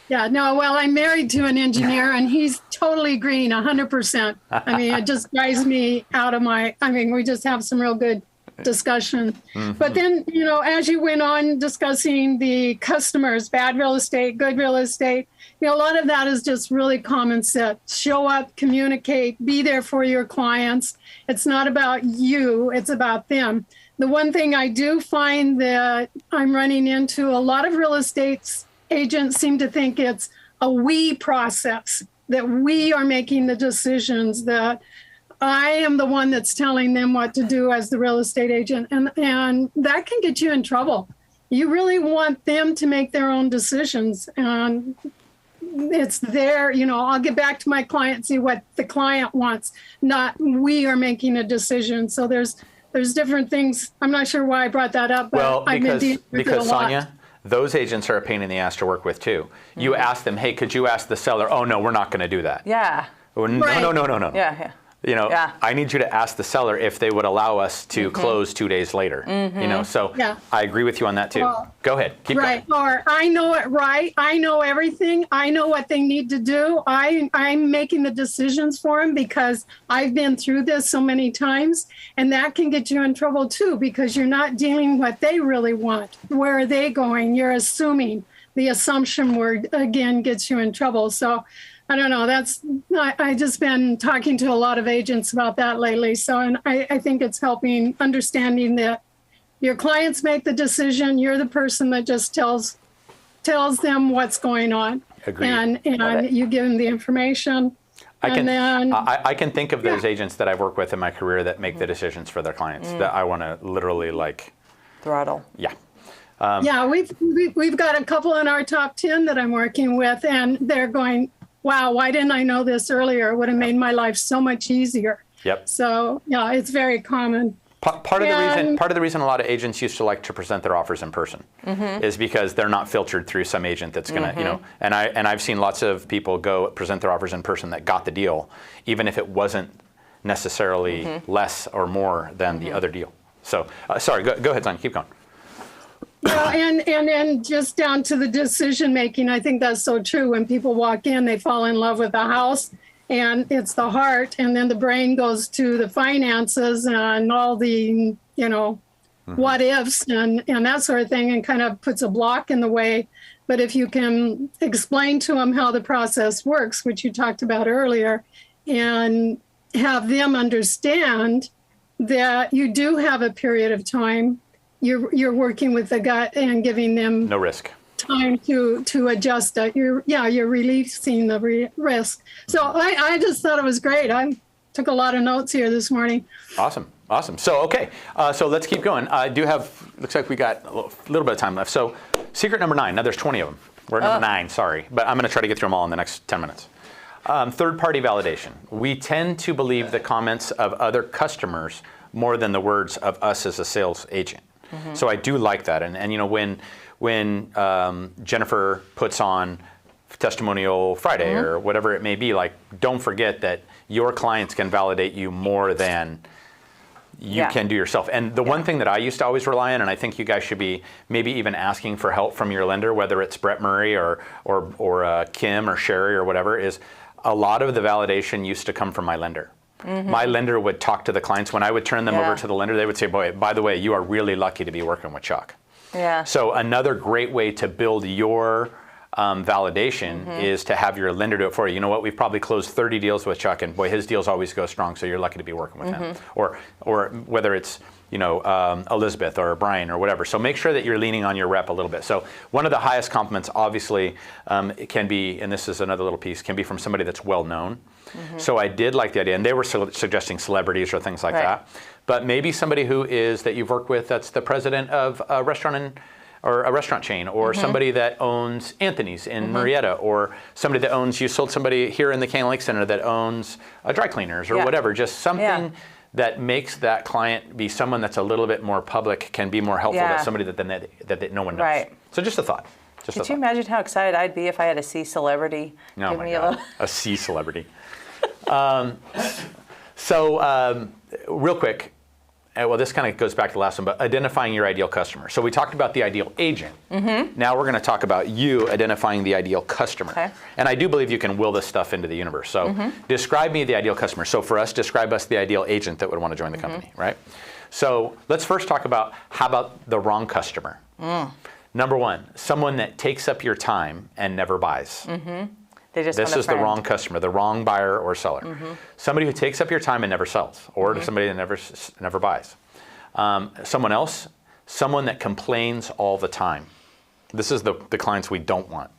Yeah, no, well, I'm married to an engineer and he's totally green, 100%. I mean, it just drives me out of we just have some real good discussion. But then, as you went on discussing the customers, bad real estate, good real estate, a lot of that is just really common sense. Show up, communicate, be there for your clients. It's not about you, it's about them. The one thing I do find that I'm running into, a lot of real estate agents seem to think it's a we process, that we are making the decisions, that I am the one that's telling them what to do as the real estate agent. And that can get you in trouble. You really want them to make their own decisions. And it's their, I'll get back to my client and see what the client wants, not we are making a decision. So there's different things. I'm not sure why I brought that up, but because Sonia, those agents are a pain in the ass to work with too. You ask them, hey, could you ask the seller? Oh no, we're not going to do that. Yeah. No. Yeah. I need you to ask the seller if they would allow us to close 2 days later. So I agree with you on that too. Well, go ahead, keep going. Or I know it right. I know everything. I know what they need to do. I'm making the decisions for them because I've been through this so many times, and that can get you in trouble too because you're not dealing what they really want. Where are they going? You're assuming. The assumption word again gets you in trouble. So I don't know. I just been talking to a lot of agents about that lately. So, and I think it's helping understanding that your clients make the decision. You're the person that just tells them what's going on. Agreed. And you give them the information. I can think of those agents that I've worked with in my career that make the decisions for their clients that I want to literally throttle. Yeah. We've got a couple in our top 10 that I'm working with, and they're going, wow, why didn't I know this earlier? It would have made my life so much easier. Yep. So, it's very common. Part of the reason a lot of agents used to like to present their offers in person is because they're not filtered through some agent that's going to, and I've seen lots of people go present their offers in person that got the deal, even if it wasn't necessarily less or more than the other deal. So, sorry, go ahead, Sonia, keep going. And just down to the decision making, I think that's so true. When people walk in, they fall in love with the house, and it's the heart, and then the brain goes to the finances and all the what ifs and that sort of thing, and kind of puts a block in the way. But if you can explain to them how the process works, which you talked about earlier, and have them understand that you do have a period of time. You're working with the gut and giving them no risk time to adjust it. You're releasing the risk. So I just thought it was great. I took a lot of notes here this morning. Awesome. So okay, so let's keep going. I do have. Looks like we got a little bit of time left. So secret number 9. Now there's 20 of them. We're at number 9. Sorry, but I'm going to try to get through them all in the next 10 minutes. Third-party validation. We tend to believe the comments of other customers more than the words of us as a sales agent. So I do like that, and when Jennifer puts on Testimonial Friday or whatever it may be, don't forget that your clients can validate you more than you can do yourself. And the one thing that I used to always rely on, and I think you guys should be maybe even asking for help from your lender, whether it's Brett Murray or Kim or Sherry or whatever, is a lot of the validation used to come from my lender. My lender would talk to the clients. When I would turn them over to the lender, they would say, boy, by the way, you are really lucky to be working with Chuck. Yeah. So another great way to build your validation is to have your lender do it for you. You know what? We've probably closed 30 deals with Chuck, and boy, his deals always go strong. So you're lucky to be working with him. Or whether it's Elizabeth or Brian or whatever. So make sure that you're leaning on your rep a little bit. So one of the highest compliments, obviously, it can be, and this is another little piece, can be from somebody that's well known. So I did like the idea, and they were suggesting celebrities or things like that. But maybe somebody that you've worked with that's the president of a restaurant or a restaurant chain, or somebody that owns Anthony's in Marietta, or somebody that owns, you sold somebody here in the Canyon Lake Center that owns a dry cleaners or whatever, just something that makes that client be someone that's a little bit more public, can be more helpful than somebody that no one knows. Right. So just a thought. Could you imagine how excited I'd be if I had a C celebrity? Oh my God, a C celebrity. Real quick, well, this kind of goes back to the last one, but identifying your ideal customer. So we talked about the ideal agent. Now we're going to talk about you identifying the ideal customer. Okay. And I do believe you can will this stuff into the universe. So describe me the ideal customer. So for us, describe us the ideal agent that would want to join the company, right? So let's first talk about how about the wrong customer. Number one, someone that takes up your time and never buys. This is the wrong customer, the wrong buyer or seller. Somebody who takes up your time and never sells, or somebody that never buys. Someone else, someone that complains all the time. This is the clients we don't want.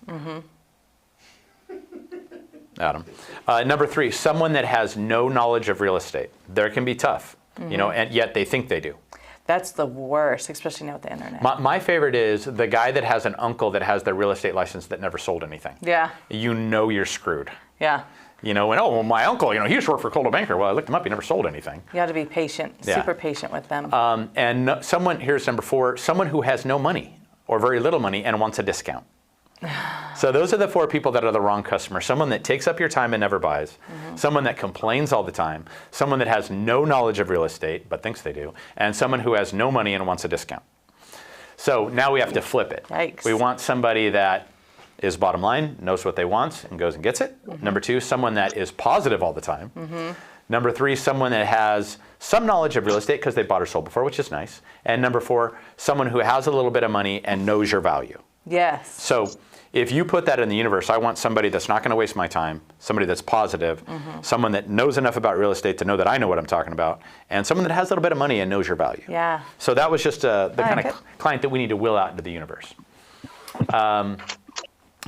Adam. Number three, someone that has no knowledge of real estate. There can be tough, and yet they think they do. That's the worst, especially now with the internet. My favorite is the guy that has an uncle that has their real estate license that never sold anything. Yeah. You know you're screwed. Yeah. My uncle, he used to work for Coldwell Banker. Well, I looked him up, he never sold anything. You have to be patient, super patient with them. Here's number four, someone who has no money or very little money and wants a discount. So those are the four people that are the wrong customer. Someone that takes up your time and never buys, someone that complains all the time, someone that has no knowledge of real estate but thinks they do, and someone who has no money and wants a discount. So now we have to flip it. Yikes. We want somebody that is bottom line, knows what they want and goes and gets it. Number two, someone that is positive all the time. Number three, someone that has some knowledge of real estate because they bought or sold before, which is nice. And number four, someone who has a little bit of money and knows your value. Yes. So if you put that in the universe, I want somebody that's not going to waste my time, somebody that's positive, someone that knows enough about real estate to know that I know what I'm talking about, and someone that has a little bit of money and knows your value. Yeah. So that was just the kind of client that we need to will out into the universe.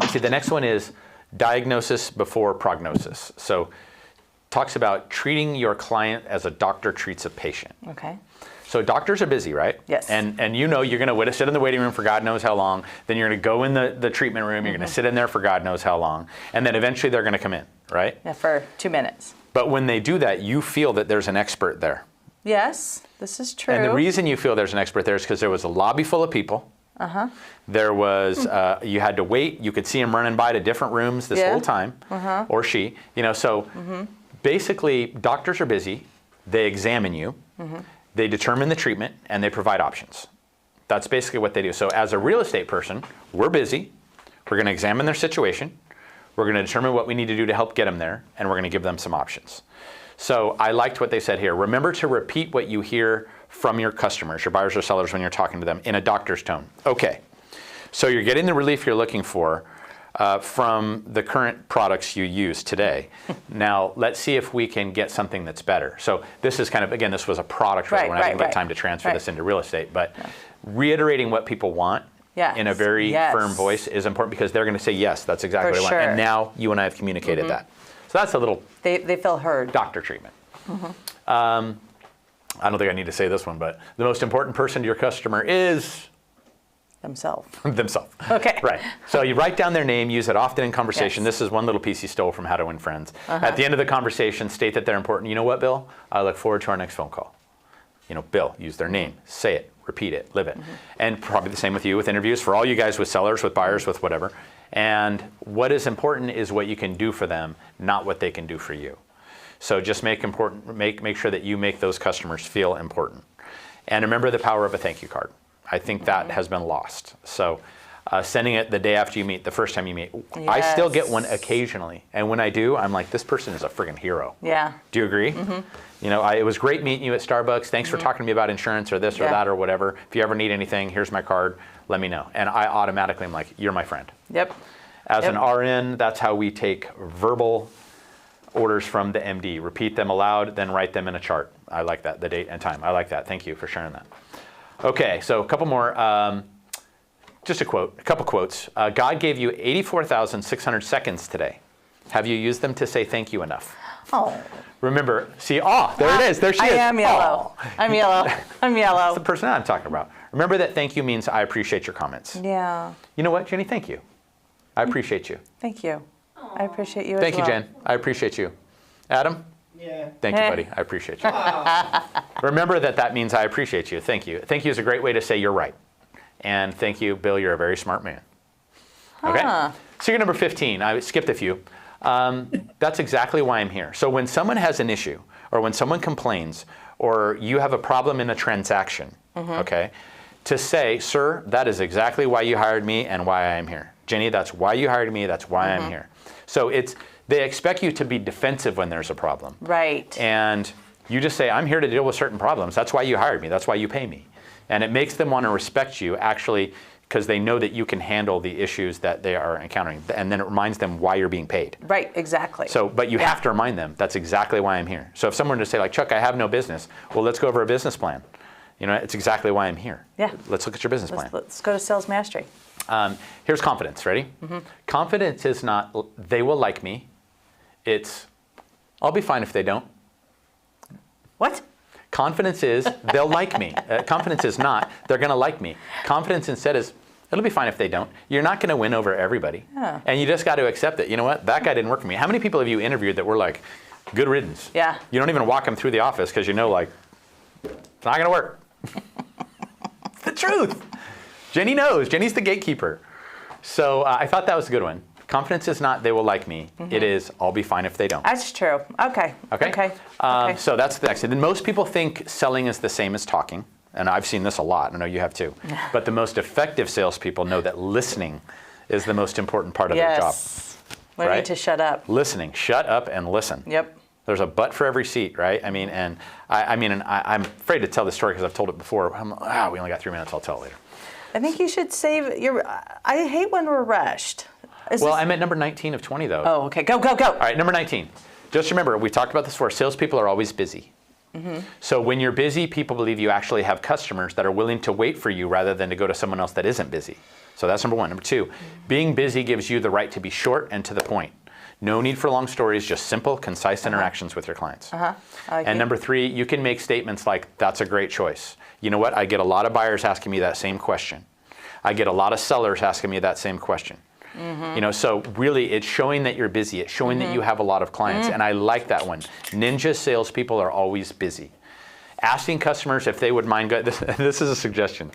See, the next one is diagnosis before prognosis. So talks about treating your client as a doctor treats a patient. Okay. So doctors are busy, right? Yes. And you're going to sit in the waiting room for God knows how long. Then you're going to go in the treatment room. You're going to sit in there for God knows how long. And then eventually they're going to come in, right? Yeah, for 2 minutes. But when they do that, you feel that there's an expert there. Yes, this is true. And the reason you feel there's an expert there is because there was a lobby full of people. There was, you had to wait. You could see him running by to different rooms this whole time, or she. So basically, doctors are busy. They examine you. They determine the treatment, and they provide options. That's basically what they do. So as a real estate person, we're busy. We're going to examine their situation. We're going to determine what we need to do to help get them there, and we're going to give them some options. So I liked what they said here. Remember to repeat what you hear from your customers, your buyers or sellers, when you're talking to them in a doctor's tone. Okay, so you're getting the relief you're looking for from the current products you use today. Now, let's see if we can get something that's better. So this is kind of, again, this was a product, right? We're not going to get time to transfer this into real estate, but reiterating what people want in a very firm voice is important because they're going to say, yes, that's exactly what I want. And now you and I have communicated that. So that's a little they feel heard. Doctor treatment. I don't think I need to say this one, but the most important person to your customer is themselves. Okay. Right. So you write down their name, use it often in conversation. This is one little piece you stole from How to Win Friends. At the end of the conversation, state that they're important. You know what, Bill? I look forward to our next phone call. Bill, use their name, say it, repeat it, live it. And probably the same with you with interviews, for all you guys with sellers, with buyers, with whatever. And what is important is what you can do for them, not what they can do for you. So just make sure that you make those customers feel important. And remember the power of a thank you card. I think that has been lost. So sending it the day after you meet, the first time you meet. Yes. I still get one occasionally. And when I do, I'm like, this person is a friggin' hero. Yeah. Do you agree? You know, it was great meeting you at Starbucks. Thanks for talking to me about insurance or this or that or whatever. If you ever need anything, here's my card. Let me know. And I automatically am like, you're my friend. Yep. As an RN, that's how we take verbal orders from the MD. Repeat them aloud, then write them in a chart. I like that, the date and time. I like that. Thank you for sharing that. Okay, so a couple more. Just a couple quotes. God gave you 84,600 seconds today. Have you used them to say thank you enough? Oh. Remember, see, there it is. There she is. I am yellow. Oh. I'm yellow. I'm yellow. That's the person I'm talking about. Remember that thank you means I appreciate your comments. Yeah. You know what, Jenny? Thank you. I appreciate you. Thank you. I appreciate you Thank as you, well. Jen. I appreciate you. Adam? Yeah. Thank you, buddy. I appreciate you. Remember that means I appreciate you. Thank you. Thank you is a great way to say you're right. And thank you, Bill, you're a very smart man. Okay? Secret number 15. I skipped a few. That's exactly why I'm here. So when someone has an issue, or when someone complains, or you have a problem in a transaction, okay, to say, sir, that is exactly why you hired me and why I am here. Jenny, that's why you hired me, that's why I'm here. So they expect you to be defensive when there's a problem. Right. And you just say, I'm here to deal with certain problems. That's why you hired me. That's why you pay me. And it makes them want to respect you, actually, because they know that you can handle the issues that they are encountering. And then it reminds them why you're being paid. Right, exactly. So, but you have to remind them, that's exactly why I'm here. So if someone were to say, like, Chuck, I have no business. Well, let's go over a business plan. You know, it's exactly why I'm here. Yeah. Let's look at your business plan. Let's go to sales mastery. Here's confidence. Ready? Confidence is not, they will like me. It's, I'll be fine if they don't. What? Confidence is, they'll like me. Confidence is not, they're going to like me. Confidence instead is, it'll be fine if they don't. You're not going to win over everybody. Yeah. And you just got to accept it. You know what? That guy didn't work for me. How many people have you interviewed that were like, good riddance? Yeah. You don't even walk them through the office because you know, like, it's not going to work. It's the truth. Jenny knows. Jenny's the gatekeeper. So I thought that was a good one. Confidence is not, they will like me. It is, I'll be fine if they don't. That's true. Okay. Okay? Okay. So that's the next thing. Then most people think selling is the same as talking. And I've seen this a lot. I know you have too. But the most effective salespeople know that listening is the most important part of their job. Learning to shut up. Listening. Shut up and listen. Yep. There's a butt for every seat, right? I mean, and I'm afraid to tell this story because I've told it before. We only got 3 minutes. I'll tell it later. I think you should save your. I hate when we're rushed. I'm at number 19 of 20 though. Oh, okay. Go. All right, number 19. Just remember, we talked about this before. Salespeople are always busy. So when you're busy, people believe you actually have customers that are willing to wait for you rather than to go to someone else that isn't busy. So that's number one. Number two, being busy gives you the right to be short and to the point. No need for long stories, just simple, concise interactions with your clients. And number three, you can make statements like, that's a great choice. You know what? I get a lot of buyers asking me that same question. I get a lot of sellers asking me that same question. You know, so really it's showing that you're busy. It's showing that you have a lot of clients. And I like that one. Ninja salespeople are always busy. Asking customers if they would mind, this is a suggestion.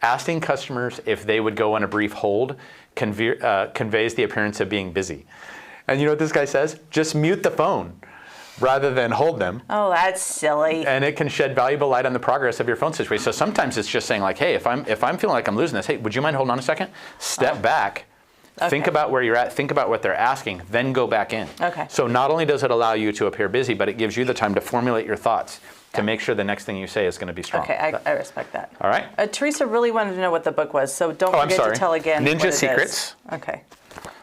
Asking customers if they would go on a brief hold conveys the appearance of being busy. And you know what this guy says? Just mute the phone rather than hold them. Oh, that's silly. And it can shed valuable light on the progress of your phone situation. So sometimes it's just saying like, hey, if I'm feeling like I'm losing this, hey, would you mind holding on a second? Step back. Okay. Think about where you're at, think about what they're asking, then go back in. Okay. So not only does it allow you to appear busy, but it gives you the time to formulate your thoughts to make sure the next thing you say is going to be strong. Okay, I respect that. All right. Teresa really wanted to know what the book was, so don't forget to tell again Ninja what it Secrets. is. Okay.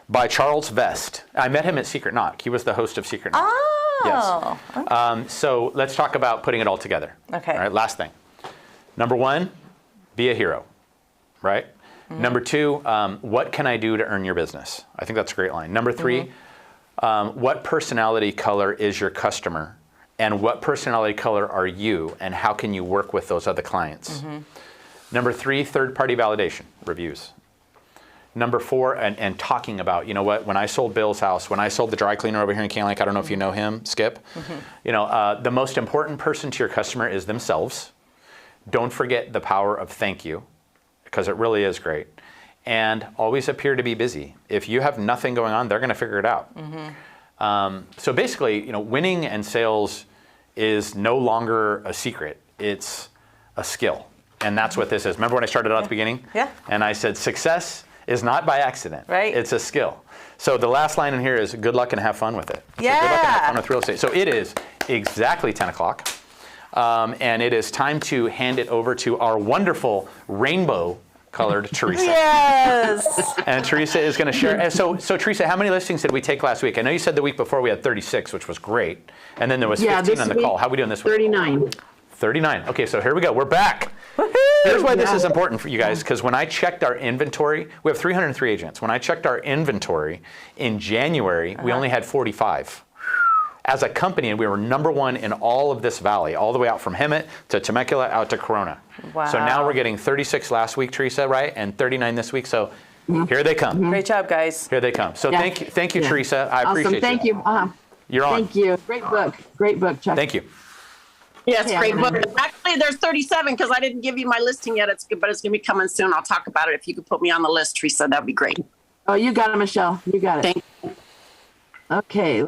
By Charles Vest. I met him at Secret Knock. He was the host of Secret Knock. Oh. Yes. Okay. So let's talk about putting it all together. Okay. All right, last thing. Number one, be a hero, right? Number two, what can I do to earn your business? I think that's a great line. Number three, what personality color is your customer? And what personality color are you? And how can you work with those other clients? Number three, third-party validation, reviews. Number four, and talking about, you know what, when I sold Bill's house, when I sold the dry cleaner over here in Can Lake, I don't know if you know him, Skip. You know, the most important person to your customer is themselves. Don't forget the power of thank you, because it really is great. And always appear to be busy. If you have nothing going on, they're going to figure it out. So basically, winning and sales is no longer a secret. It's a skill. And that's what this is. Remember when I started out at the beginning? Yeah. And I said, success is not by accident. Right. It's a skill. So the last line in here is good luck and have fun with it. So Yeah. good luck and have fun with real estate. So it is exactly 10 o'clock. And it is time to hand it over to our wonderful rainbow colored Teresa. Yes. And Teresa is going to share. And so Teresa, how many listings did we take last week? I know you said the week before we had 36, which was great. And then there was 15 this on the week, call. How are we doing this week? 39. 39. Okay, so here we go. We're back. Here's why this is important for you guys, because when I checked our inventory, we have 303 agents. When I checked our inventory in January, we only had 45. As a company, and we were number one in all of this valley, all the way out from Hemet to Temecula out to Corona. Wow. So now we're getting 36 last week, Teresa, right? And 39 this week. So here they come. Great job, guys. Here they come. So Yeah. thank you, Yeah. Teresa. I Awesome. appreciate Thank you. You're on. Thank you. Great book, Chuck. Thank you. Yes, Yeah. great book. Actually, there's 37 because I didn't give you my listing yet. It's good, but it's going to be coming soon. I'll talk about it. If you could put me on the list, Teresa, that'd be great. Oh, you got it, Michelle. You got it. Thank you. Okay.